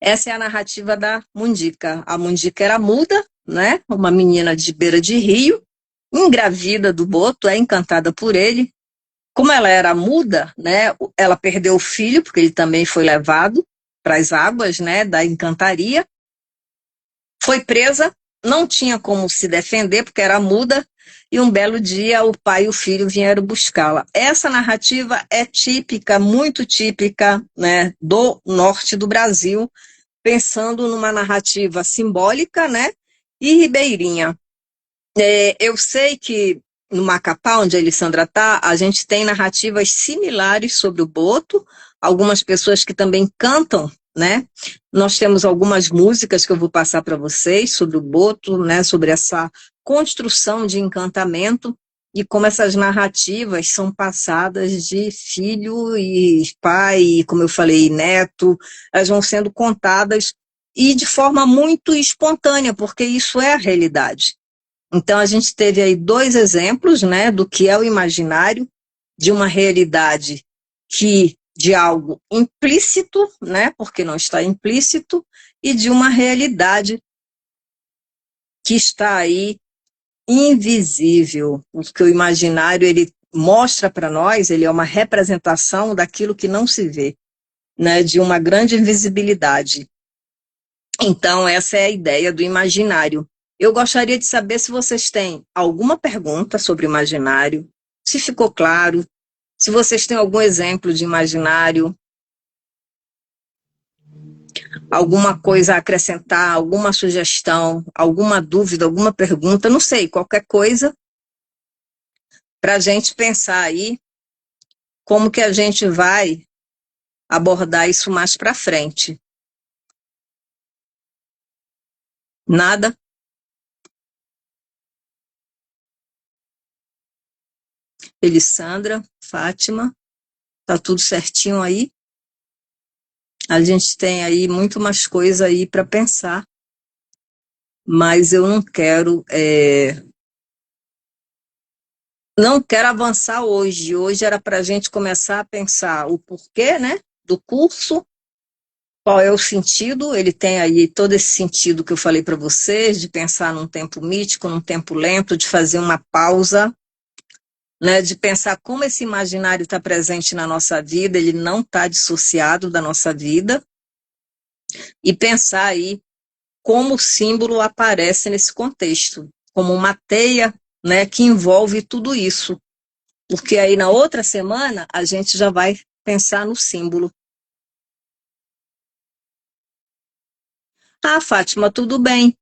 Essa é a narrativa da Mundica. A Mundica era muda, né? Uma menina de beira de rio, engravida do boto, é encantada por ele. Como ela era muda, né? Ela perdeu o filho, porque ele também foi levado para as águas, né? Da encantaria. Foi presa não tinha como se defender, porque era muda, e um belo dia o pai e o filho vieram buscá-la. Essa narrativa é típica, muito típica, né, do norte do Brasil, pensando numa narrativa simbólica, né, e ribeirinha. Eu sei que no Macapá, onde a Elisandra está, a gente tem narrativas similares sobre o boto, algumas pessoas que também cantam, né? Nós temos algumas músicas que eu vou passar para vocês sobre o boto, né? Sobre essa construção de encantamento e como essas narrativas são passadas de filho e pai, como eu falei, neto, elas vão sendo contadas e de forma muito espontânea, porque isso é a realidade. Então, a gente teve aí 2 exemplos, né, do que é o imaginário, de uma realidade de algo implícito, né, porque não está implícito, e de uma realidade que está aí invisível, porque o imaginário, ele mostra para nós, ele é uma representação daquilo que não se vê, né, de uma grande invisibilidade. Então, essa é a ideia do imaginário. Eu gostaria de saber se vocês têm alguma pergunta sobre imaginário, se ficou claro, se vocês têm algum exemplo de imaginário, alguma coisa a acrescentar, alguma sugestão, alguma dúvida, alguma pergunta, não sei, qualquer coisa, para a gente pensar aí como que a gente vai abordar isso mais para frente. Nada? Elisandra, Fátima, tá tudo certinho aí? A gente tem aí muito mais coisa aí para pensar, mas eu não quero avançar hoje. Hoje era para a gente começar a pensar o porquê, né, do curso, qual é o sentido. Ele tem aí todo esse sentido que eu falei para vocês, de pensar num tempo mítico, num tempo lento, de fazer uma pausa, né, de pensar como esse imaginário está presente na nossa vida, ele não está dissociado da nossa vida, e pensar aí como o símbolo aparece nesse contexto, como uma teia, né, que envolve tudo isso. Porque aí na outra semana a gente já vai pensar no símbolo. Ah, Fátima, tudo bem,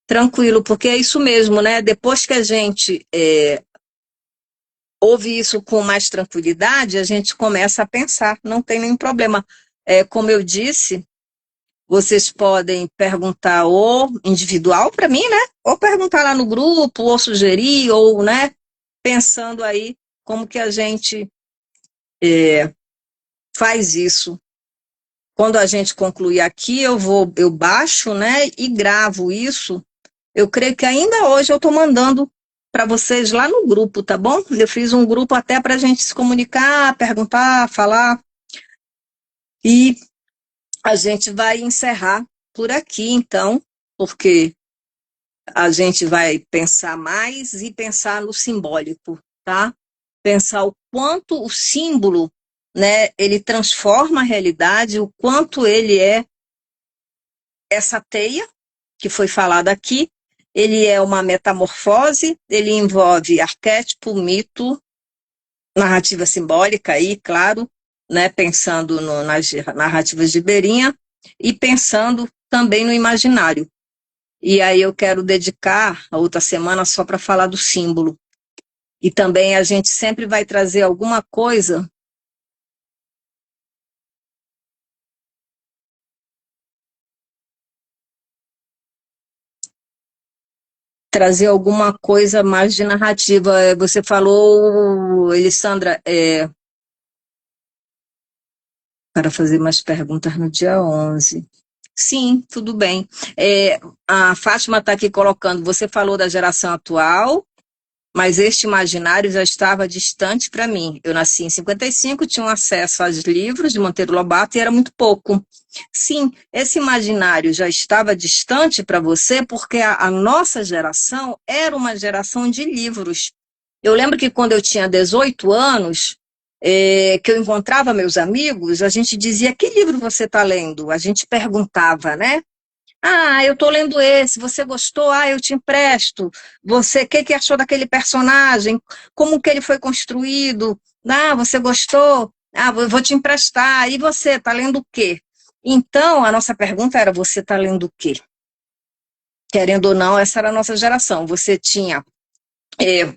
tranquilo, porque é isso mesmo, né? Depois que a gente ouve isso com mais tranquilidade, a gente começa a pensar, não tem nenhum problema. Como eu disse, vocês podem perguntar ou individual para mim, né? Ou perguntar lá no grupo, ou sugerir, ou, né? Pensando aí como que a gente faz isso. Quando a gente concluir aqui, eu baixo, né? E gravo isso. Eu creio que ainda hoje eu estou mandando para vocês lá no grupo, tá bom? Eu fiz um grupo até para a gente se comunicar, perguntar, falar. E a gente vai encerrar por aqui, então, porque a gente vai pensar mais e pensar no simbólico, tá? Pensar o quanto o símbolo, né, ele transforma a realidade, o quanto ele é essa teia que foi falada aqui, ele é uma metamorfose, ele envolve arquétipo, mito, narrativa simbólica aí, claro, né, pensando nas narrativas de Beirinha e pensando também no imaginário. E aí eu quero dedicar a outra semana só para falar do símbolo. E também a gente sempre vai trazer alguma coisa mais de narrativa. Você falou, Elisandra, para fazer mais perguntas no dia 11. Sim, tudo bem. A Fátima está aqui colocando, você falou da geração atual, mas este imaginário já estava distante para mim. Eu nasci em 55, tinha acesso aos livros de Monteiro Lobato e era muito pouco. Sim, esse imaginário já estava distante para você porque a nossa geração era uma geração de livros. Eu lembro que quando eu tinha 18 anos, que eu encontrava meus amigos, a gente dizia, que livro você está lendo? A gente perguntava, né? Ah, eu tô lendo esse, você gostou? Ah, eu te empresto. Você, o que que achou daquele personagem? Como que ele foi construído? Ah, você gostou? Ah, vou te emprestar. E você, tá lendo o quê? Então, a nossa pergunta era, você tá lendo o quê? Querendo ou não, essa era a nossa geração. Você tinha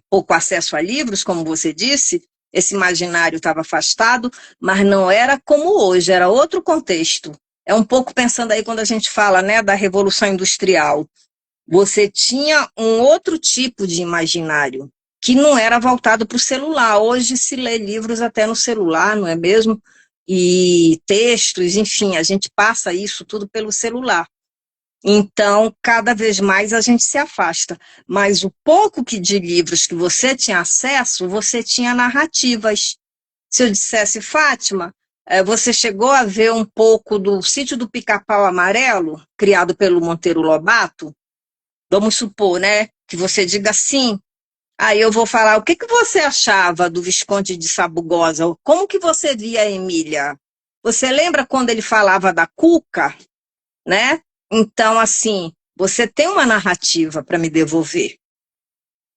pouco acesso a livros, como você disse, esse imaginário estava afastado, mas não era como hoje, era outro contexto. É um pouco pensando aí quando a gente fala, né, da Revolução Industrial. Você tinha um outro tipo de imaginário, que não era voltado para o celular. Hoje se lê livros até no celular, não é mesmo? E textos, enfim, a gente passa isso tudo pelo celular. Então, cada vez mais a gente se afasta. Mas o pouco que de livros que você tinha acesso, você tinha narrativas. Se eu dissesse, Fátima, você chegou a ver um pouco do Sítio do Pica-Pau Amarelo, criado pelo Monteiro Lobato? Vamos supor, né, que você diga sim. Aí eu vou falar, o que que você achava do Visconde de Sabugosa? Como que você via a Emília? Você lembra quando ele falava da Cuca, né? Então, assim, você tem uma narrativa para me devolver.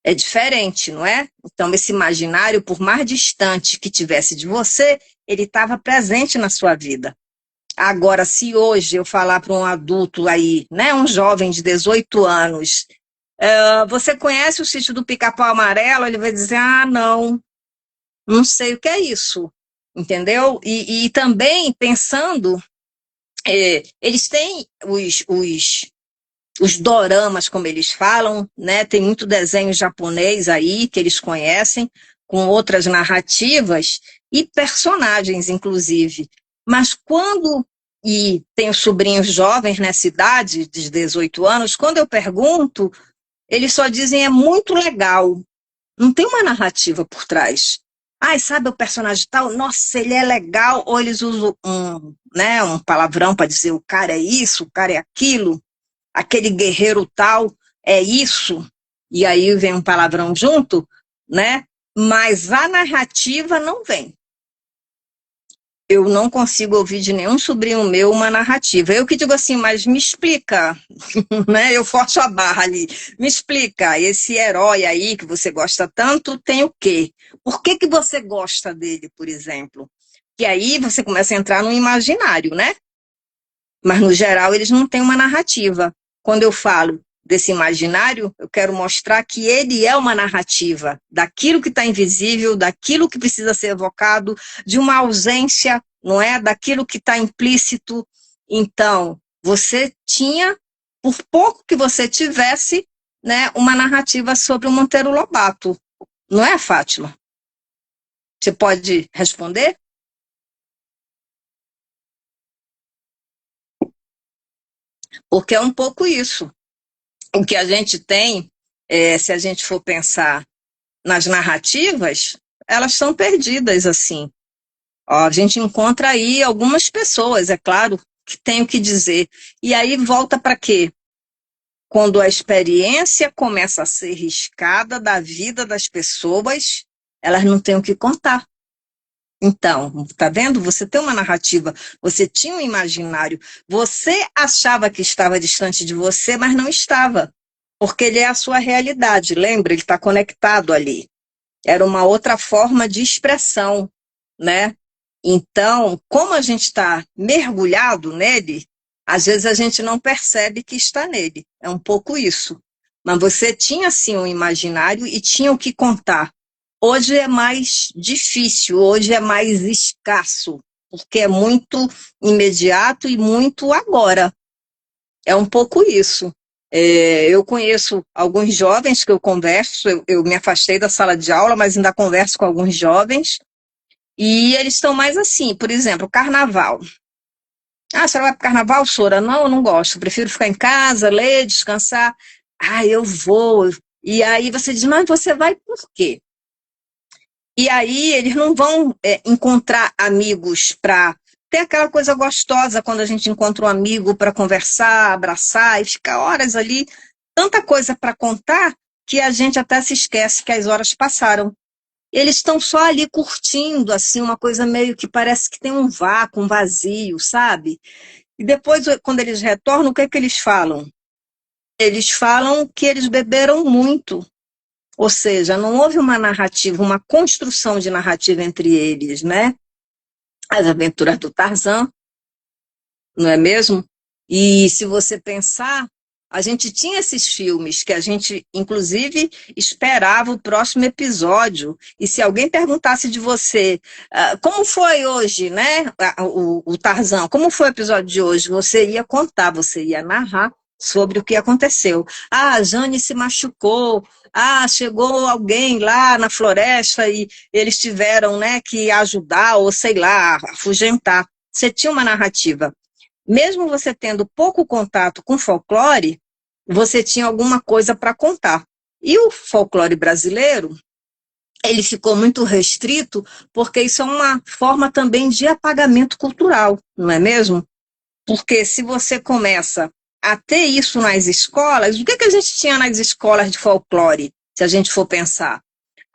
É diferente, não é? Então, esse imaginário, por mais distante que tivesse de você, ele estava presente na sua vida. Agora, se hoje eu falar para um adulto aí, né, um jovem de 18 anos, você conhece o Sítio do Pica-Pau Amarelo? Ele vai dizer, ah, não, não sei o que é isso, entendeu? E também pensando, eles têm os doramas, como eles falam, né? Tem muito desenho japonês aí que eles conhecem, com outras narrativas e personagens, inclusive. Mas quando, e tenho sobrinhos jovens nessa idade, de 18 anos, quando eu pergunto, eles só dizem é muito legal. Não tem uma narrativa por trás. Ai, sabe o personagem tal? Nossa, ele é legal. Ou eles usam né, um palavrão para dizer o cara é isso, o cara é aquilo, aquele guerreiro tal é isso, e aí vem um palavrão junto, né? Mas a narrativa não vem. Eu não consigo ouvir de nenhum sobrinho meu uma narrativa. Eu que digo assim, mas me explica, né? Eu forço a barra ali. Me explica, esse herói aí que você gosta tanto tem o quê? Por que que você gosta dele, por exemplo? Que aí você começa a entrar no imaginário, né? Mas, no geral, eles não têm uma narrativa. Quando eu falo desse imaginário, eu quero mostrar que ele é uma narrativa daquilo que está invisível, daquilo que precisa ser evocado, de uma ausência, não é? Daquilo que está implícito. Então, você tinha, por pouco que você tivesse, né, uma narrativa sobre o Monteiro Lobato. Não é, Fátima? Você pode responder? Porque é um pouco isso. O que a gente tem, se a gente for pensar nas narrativas, elas são perdidas, assim. Ó, a gente encontra aí algumas pessoas, é claro, que têm o que dizer. E aí volta para quê? Quando a experiência começa a ser riscada da vida das pessoas, elas não têm o que contar. Então, tá vendo? Você tem uma narrativa, você tinha um imaginário, você achava que estava distante de você, mas não estava, porque ele é a sua realidade, lembra? Ele está conectado ali. Era uma outra forma de expressão, né? Então, como a gente está mergulhado nele, às vezes a gente não percebe que está nele. É um pouco isso. Mas você tinha, sim, um imaginário e tinha o que contar. Hoje é mais difícil, hoje é mais escasso, porque é muito imediato e muito agora. É um pouco isso. Eu conheço alguns jovens que eu converso, eu me afastei da sala de aula, mas ainda converso com alguns jovens, e eles estão mais assim, por exemplo, carnaval. Ah, a senhora vai para o carnaval, Sora? Não, eu não gosto, eu prefiro ficar em casa, ler, descansar. Ah, eu vou. E aí você diz, mas você vai por quê? E aí eles não vão encontrar amigos para ter aquela coisa gostosa quando a gente encontra um amigo para conversar, abraçar e ficar horas ali. Tanta coisa para contar que a gente até se esquece que as horas passaram. Eles estão só ali curtindo, assim, uma coisa meio que parece que tem um vácuo, um vazio, sabe? E depois, quando eles retornam, o que é que eles falam? Eles falam que eles beberam muito. Ou seja, não houve uma narrativa, uma construção de narrativa entre eles, né? As aventuras do Tarzan, não é mesmo? E se você pensar, a gente tinha esses filmes que a gente, inclusive, esperava o próximo episódio. E se alguém perguntasse de você, como foi hoje, né? O Tarzan, como foi o episódio de hoje? Você ia contar, você ia narrar sobre o que aconteceu. Ah, a Jane se machucou. Ah, chegou alguém lá na floresta e eles tiveram, né, que ajudar ou sei lá, afugentar. Você tinha uma narrativa. Mesmo você tendo pouco contato com folclore, você tinha alguma coisa para contar. E o folclore brasileiro, ele ficou muito restrito, porque isso é uma forma também de apagamento cultural, não é mesmo? Porque se você começa a ter isso nas escolas, o que que a gente tinha nas escolas de folclore, se a gente for pensar?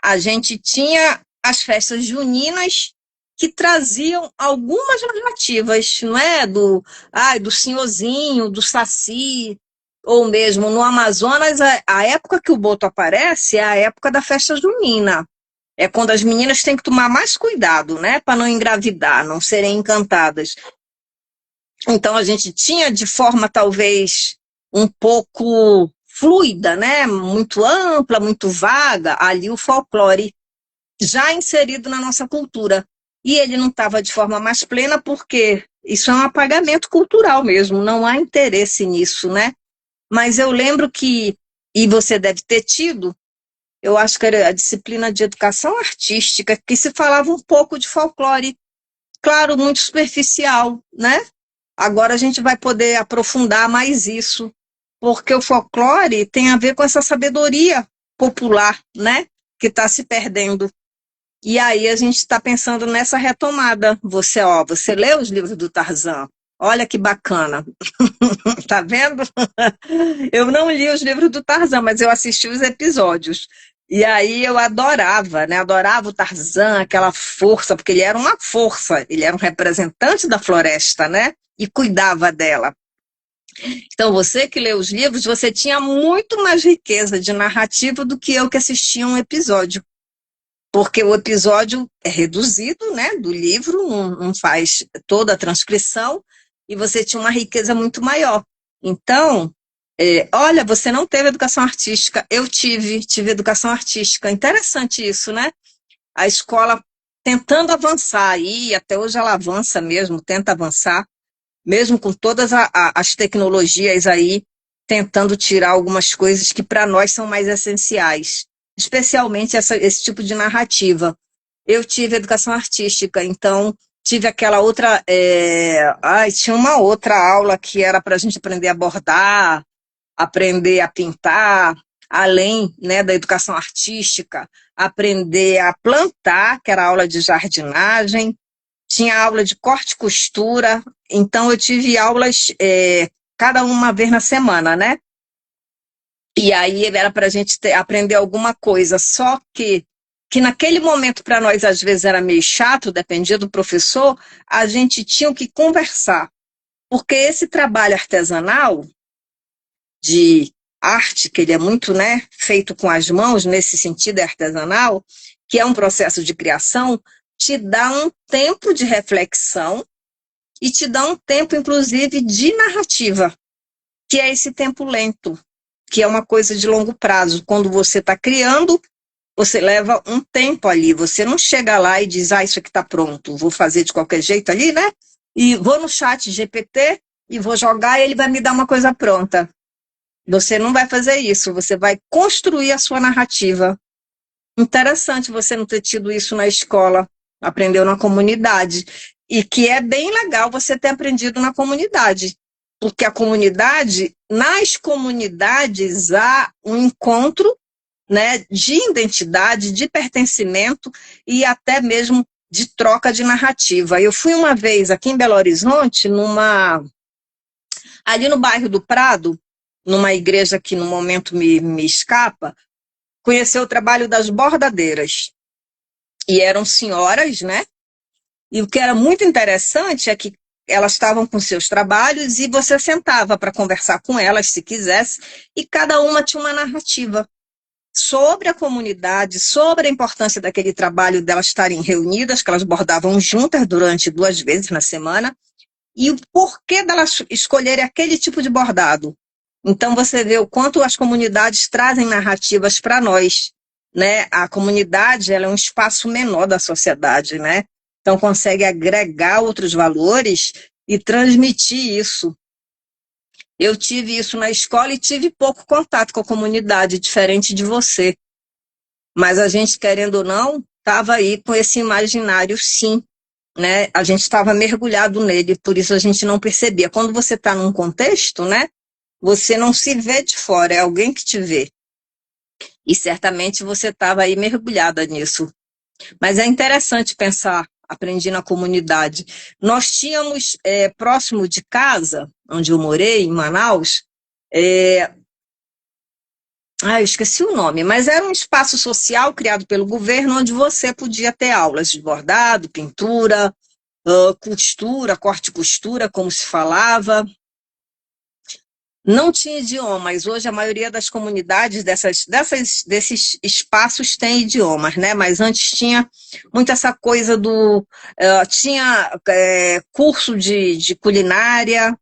A gente tinha as festas juninas que traziam algumas narrativas, não é? Do senhorzinho, do saci, ou mesmo no Amazonas, a época que o boto aparece é a época da festa junina. É quando as meninas têm que tomar mais cuidado, né? Para não engravidar, não serem encantadas. Então a gente tinha de forma talvez um pouco fluida, né? Muito ampla, muito vaga, ali o folclore já inserido na nossa cultura. E ele não estava de forma mais plena porque isso é um apagamento cultural mesmo, não há interesse nisso, né? Mas eu lembro que, e você deve ter tido, eu acho que era a disciplina de educação artística, que se falava um pouco de folclore, claro, muito superficial, né? Agora a gente vai poder aprofundar mais isso, porque o folclore tem a ver com essa sabedoria popular, né? Que está se perdendo. E aí a gente está pensando nessa retomada. Você lê os livros do Tarzan. Olha que bacana. Tá vendo? Eu não li os livros do Tarzan, mas eu assisti os episódios. E aí eu adorava, né? Adorava o Tarzan, aquela força, porque ele era uma força, ele era um representante da floresta, né? E cuidava dela. Então, você que lê os livros, você tinha muito mais riqueza de narrativa do que eu que assistia um episódio. Porque o episódio é reduzido, né, do livro, não faz toda a transcrição, e você tinha uma riqueza muito maior. Então, olha, você não teve educação artística, eu tive educação artística. Interessante isso, né? A escola tentando avançar, e até hoje ela avança mesmo, tenta avançar, mesmo com todas as tecnologias aí, tentando tirar algumas coisas que para nós são mais essenciais, especialmente esse tipo de narrativa. Eu tive educação artística, então tive aquela outra. Tinha uma outra aula que era para a gente aprender a bordar, aprender a pintar, além, né, da educação artística, aprender a plantar, que era a aula de jardinagem, tinha aula de corte e costura, então eu tive aulas cada uma vez na semana, né? E aí era para a gente aprender alguma coisa, só que naquele momento para nós às vezes era meio chato, dependia do professor, a gente tinha que conversar, porque esse trabalho artesanal de arte, que ele é muito, né, feito com as mãos, nesse sentido é artesanal, que é um processo de criação, te dá um tempo de reflexão e te dá um tempo, inclusive, de narrativa, que é esse tempo lento, que é uma coisa de longo prazo. Quando você está criando, você leva um tempo ali, você não chega lá e diz, isso aqui está pronto, vou fazer de qualquer jeito ali, né? E vou no chat GPT e vou jogar e ele vai me dar uma coisa pronta. Você não vai fazer isso, você vai construir a sua narrativa. Interessante você não ter tido isso na escola, aprendeu na comunidade. E que é bem legal você ter aprendido na comunidade. Porque a comunidade, nas comunidades há um encontro, né, de identidade, de pertencimento e até mesmo de troca de narrativa. Eu fui uma vez aqui em Belo Horizonte, ali no bairro do Prado, numa igreja que no momento me escapa, conhecer o trabalho das bordadeiras. E eram senhoras, né? E o que era muito interessante é que elas estavam com seus trabalhos e você sentava para conversar com elas, se quisesse, e cada uma tinha uma narrativa sobre a comunidade, sobre a importância daquele trabalho delas estarem reunidas, que elas bordavam juntas durante 2 vezes na semana, e o porquê delas escolherem aquele tipo de bordado. Então você vê o quanto as comunidades trazem narrativas para nós, né? A comunidade, ela é um espaço menor da sociedade, né? Então consegue agregar outros valores e transmitir isso. Eu tive isso na escola e tive pouco contato com a comunidade, diferente de você. Mas a gente, querendo ou não, estava aí com esse imaginário, sim, né? A gente estava mergulhado nele, por isso a gente não percebia. Quando você está num contexto, né? Você não se vê de fora, é alguém que te vê. E certamente você estava aí mergulhada nisso. Mas é interessante pensar, aprendi na comunidade. Nós tínhamos, próximo de casa, onde eu morei, em Manaus, eu esqueci o nome, mas era um espaço social criado pelo governo, onde você podia ter aulas de bordado, pintura, costura, corte e costura, como se falava. Não tinha idiomas. Hoje a maioria das comunidades desses espaços tem idiomas, né? Mas antes tinha muito essa coisa tinha curso de culinária.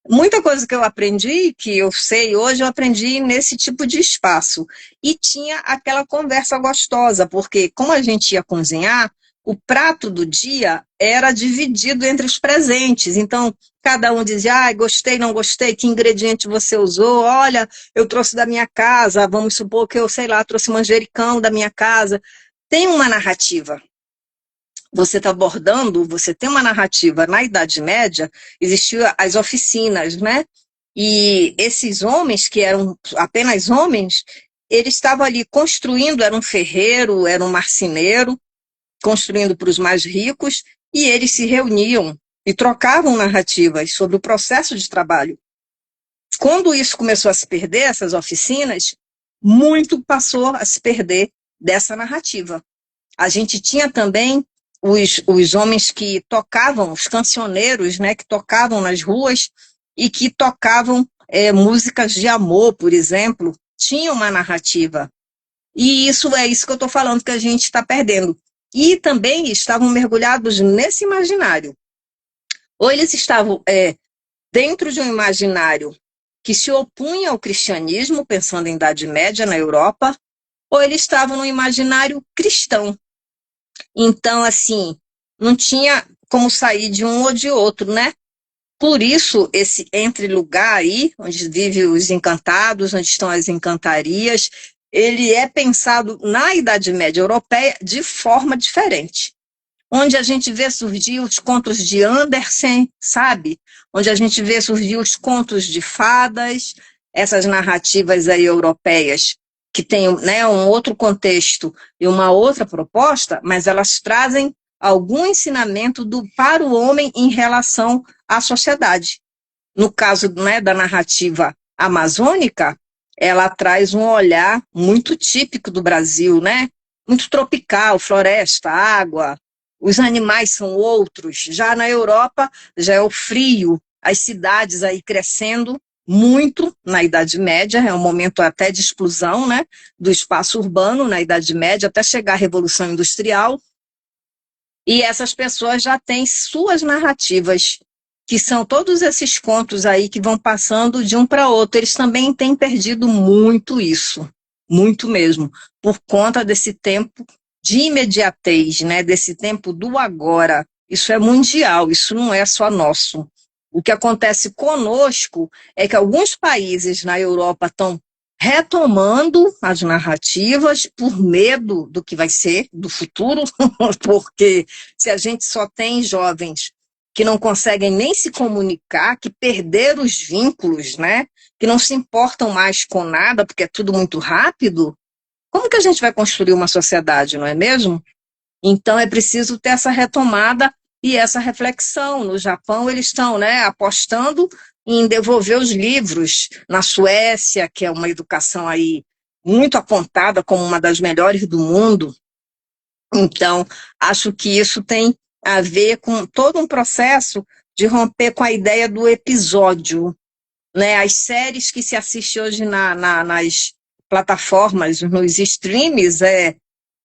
Muita coisa que eu aprendi, que eu sei hoje, eu aprendi nesse tipo de espaço. E tinha aquela conversa gostosa, porque como a gente ia cozinhar, o prato do dia era dividido entre os presentes. Então, cada um dizia, gostei, não gostei, que ingrediente você usou? Olha, eu trouxe da minha casa, vamos supor que eu, sei lá, trouxe manjericão da minha casa. Tem uma narrativa. Você está abordando, você tem uma narrativa. Na Idade Média, existiam as oficinas, né? E esses homens, que eram apenas homens, eles estavam ali construindo, era um ferreiro, era um marceneiro, construindo para os mais ricos, e eles se reuniam e trocavam narrativas sobre o processo de trabalho. Quando isso começou a se perder, essas oficinas, muito passou a se perder dessa narrativa. A gente tinha também os homens que tocavam, os cancioneiros, né, que tocavam nas ruas e que tocavam músicas de amor, por exemplo, tinham uma narrativa. E isso é isso que eu estou falando que a gente está perdendo. E também estavam mergulhados nesse imaginário. Ou eles estavam dentro de um imaginário que se opunha ao cristianismo, pensando em Idade Média na Europa, ou eles estavam no imaginário cristão. Então, assim, não tinha como sair de um ou de outro, né? Por isso, esse entre-lugar aí, onde vivem os encantados, onde estão as encantarias, ele é pensado na Idade Média Europeia de forma diferente. Onde a gente vê surgir os contos de Andersen, sabe? Onde a gente vê surgir os contos de fadas, essas narrativas aí europeias que têm, né, um outro contexto e uma outra proposta, mas elas trazem algum ensinamento para o homem em relação à sociedade. No caso, né, da narrativa amazônica, ela traz um olhar muito típico do Brasil, né? Muito tropical, floresta, água, os animais são outros. Já na Europa, já é o frio, as cidades aí crescendo muito na Idade Média, é um momento até de explosão, né, do espaço urbano na Idade Média, até chegar à Revolução Industrial. E essas pessoas já têm suas narrativas, que são todos esses contos aí que vão passando de um para outro. Eles também têm perdido muito isso, muito mesmo, por conta desse tempo de imediatez, né, desse tempo do agora. Isso é mundial, isso não é só nosso. O que acontece conosco é que alguns países na Europa estão retomando as narrativas por medo do que vai ser do futuro, porque se a gente só tem jovens que não conseguem nem se comunicar, que perderam os vínculos, né, que não se importam mais com nada, porque é tudo muito rápido, como que a gente vai construir uma sociedade, não é mesmo? Então é preciso ter essa retomada e essa reflexão. No Japão eles estão, né, apostando em devolver os livros. Na Suécia, que é uma educação aí muito apontada como uma das melhores do mundo. Então, acho que isso tem a ver com todo um processo de romper com a ideia do episódio, né? As séries que se assiste hoje nas plataformas, nos streams,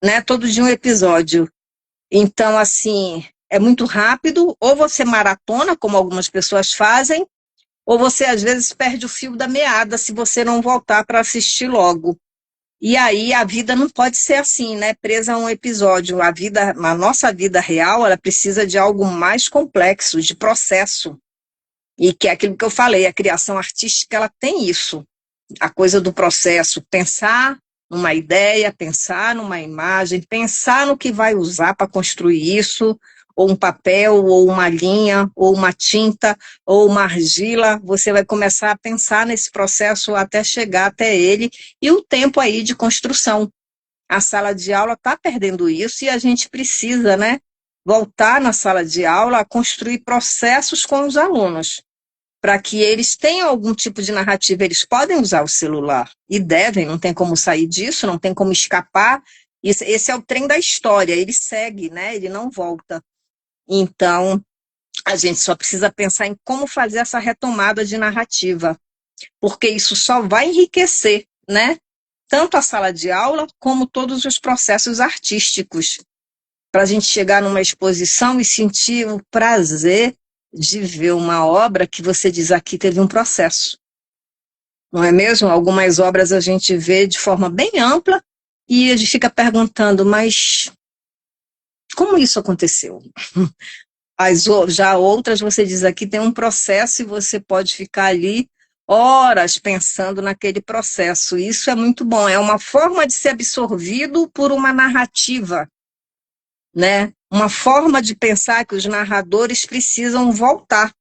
né, todo dia um episódio. Então, assim, é muito rápido, ou você maratona, como algumas pessoas fazem, ou você, às vezes, perde o fio da meada se você não voltar para assistir logo. E aí a vida não pode ser assim, né? Presa a um episódio. A nossa vida real, ela precisa de algo mais complexo, de processo. E que é aquilo que eu falei, a criação artística, ela tem isso. A coisa do processo, pensar numa ideia, pensar numa imagem, pensar no que vai usar para construir isso, ou um papel, ou uma linha, ou uma tinta, ou uma argila. Você vai começar a pensar nesse processo até chegar até ele, e o tempo aí de construção. A sala de aula está perdendo isso e a gente precisa, né, voltar na sala de aula a construir processos com os alunos, para que eles tenham algum tipo de narrativa. Eles podem usar o celular, e devem, não tem como sair disso, não tem como escapar. Esse é o trem da história, ele segue, né? Ele não volta. Então, a gente só precisa pensar em como fazer essa retomada de narrativa, porque isso só vai enriquecer, né? Tanto a sala de aula, como todos os processos artísticos, para a gente chegar numa exposição e sentir o prazer de ver uma obra que você diz aqui teve um processo. Não é mesmo? Algumas obras a gente vê de forma bem ampla e a gente fica perguntando, mas como isso aconteceu? Já outras, você diz aqui, tem um processo e você pode ficar ali horas pensando naquele processo. Isso é muito bom, é uma forma de ser absorvido por uma narrativa, né? Uma forma de pensar que os narradores precisam voltar,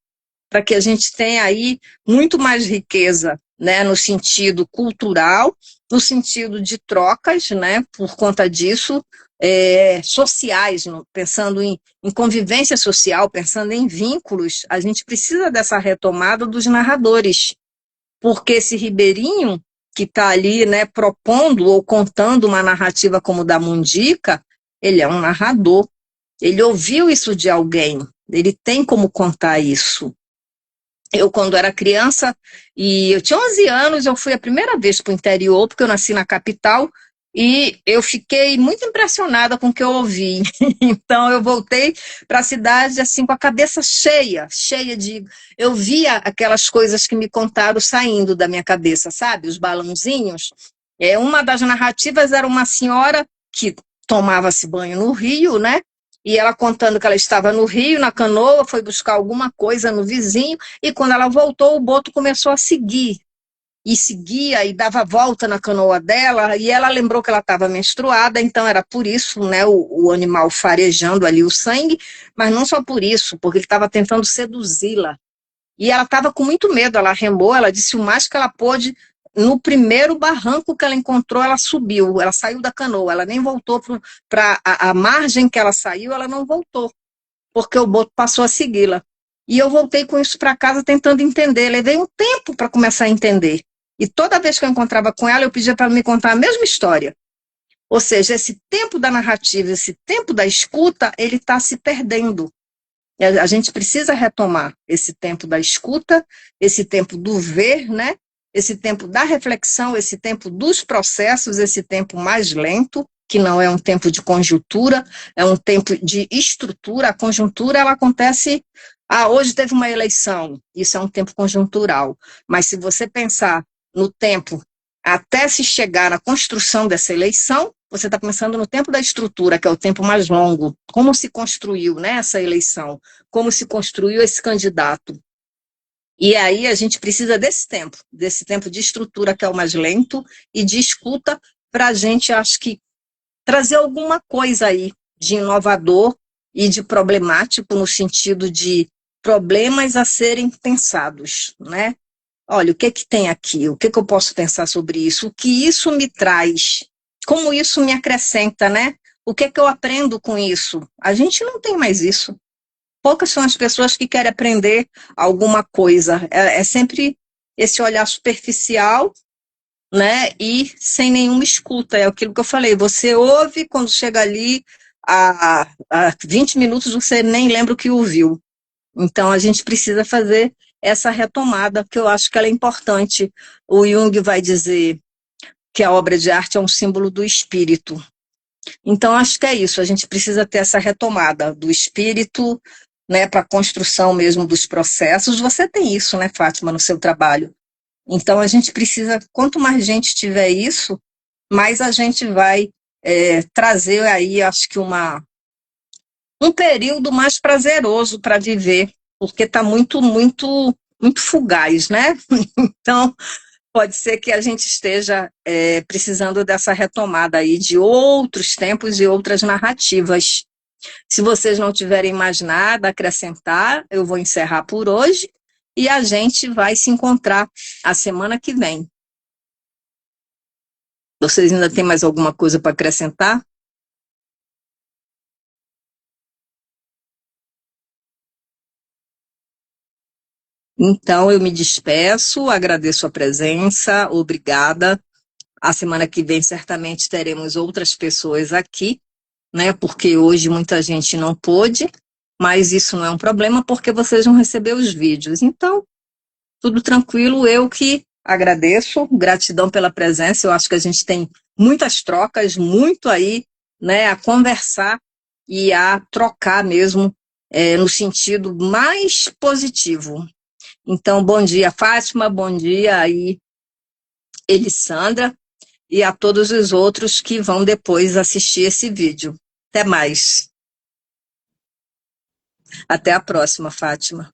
para que a gente tenha aí muito mais riqueza, né, no sentido cultural, no sentido de trocas, né, por conta disso, sociais, pensando em convivência social, pensando em vínculos. A gente precisa dessa retomada dos narradores, porque esse Ribeirinho que está ali, né, propondo ou contando uma narrativa como da Mundica, ele é um narrador. Ele ouviu isso de alguém, ele tem como contar isso. Eu, quando era criança, e eu tinha 11 anos, eu fui a primeira vez para o interior, porque eu nasci na capital, e eu fiquei muito impressionada com o que eu ouvi. Então, eu voltei para a cidade assim, com a cabeça cheia, cheia de... Eu via aquelas coisas que me contaram saindo da minha cabeça, sabe? Os balãozinhos. Uma das narrativas era uma senhora que tomava-se banho no rio, né? E ela contando que ela estava no rio, na canoa, foi buscar alguma coisa no vizinho, e quando ela voltou, o boto começou a seguir. E seguia e dava volta na canoa dela, e ela lembrou que ela estava menstruada, então era por isso, né, o animal farejando ali o sangue, mas não só por isso, porque ele estava tentando seduzi-la. E ela estava com muito medo, ela remou, ela disse o mais que ela pôde. No primeiro barranco que ela encontrou, ela subiu, ela saiu da canoa, ela nem voltou para a margem que ela saiu, ela não voltou, porque o boto passou a segui-la. E eu voltei com isso para casa tentando entender, levei um tempo para começar a entender. E toda vez que eu encontrava com ela, eu pedia para ela me contar a mesma história. Ou seja, esse tempo da narrativa, esse tempo da escuta, ele está se perdendo. E a gente precisa retomar esse tempo da escuta, esse tempo do ver, né? Esse tempo da reflexão, esse tempo dos processos, esse tempo mais lento, que não é um tempo de conjuntura, é um tempo de estrutura. A conjuntura, ela acontece... hoje teve uma eleição, isso é um tempo conjuntural. Mas se você pensar no tempo até se chegar na construção dessa eleição, você está pensando no tempo da estrutura, que é o tempo mais longo. Como se construiu, né, essa eleição? Como se construiu esse candidato? E aí a gente precisa desse tempo de estrutura, que é o mais lento, e de escuta, para a gente, acho que, trazer alguma coisa aí de inovador e de problemático, no sentido de problemas a serem pensados, né? Olha, o que que tem aqui? O que que eu posso pensar sobre isso? O que isso me traz? Como isso me acrescenta, né? O que que eu aprendo com isso? A gente não tem mais isso. Poucas são as pessoas que querem aprender alguma coisa. É sempre esse olhar superficial, né? E sem nenhuma escuta. É aquilo que eu falei. Você ouve, quando chega ali a 20 minutos, você nem lembra o que ouviu. Então, a gente precisa fazer essa retomada, que eu acho que ela é importante. O Jung vai dizer que a obra de arte é um símbolo do espírito. Então, acho que é isso, a gente precisa ter essa retomada do espírito, né, para a construção mesmo dos processos. Você tem isso, né, Fátima, no seu trabalho. Então, a gente precisa, quanto mais gente tiver isso, mais a gente vai trazer aí, acho que um período mais prazeroso para viver, porque está muito fugaz, né? Então, pode ser que a gente esteja precisando dessa retomada aí de outros tempos e outras narrativas. Se vocês não tiverem mais nada a acrescentar, eu vou encerrar por hoje e a gente vai se encontrar a semana que vem. Vocês ainda têm mais alguma coisa para acrescentar? Então, eu me despeço, agradeço a presença, obrigada. A semana que vem, certamente, teremos outras pessoas aqui, né? Porque hoje muita gente não pôde, mas isso não é um problema, porque vocês vão receber os vídeos. Então, tudo tranquilo, eu que agradeço, gratidão pela presença. Eu acho que a gente tem muitas trocas, muito aí, né, a conversar e a trocar mesmo, no sentido mais positivo. Então, bom dia, Fátima, bom dia aí, Elissandra, e a todos os outros que vão depois assistir esse vídeo. Até mais. Até a próxima, Fátima.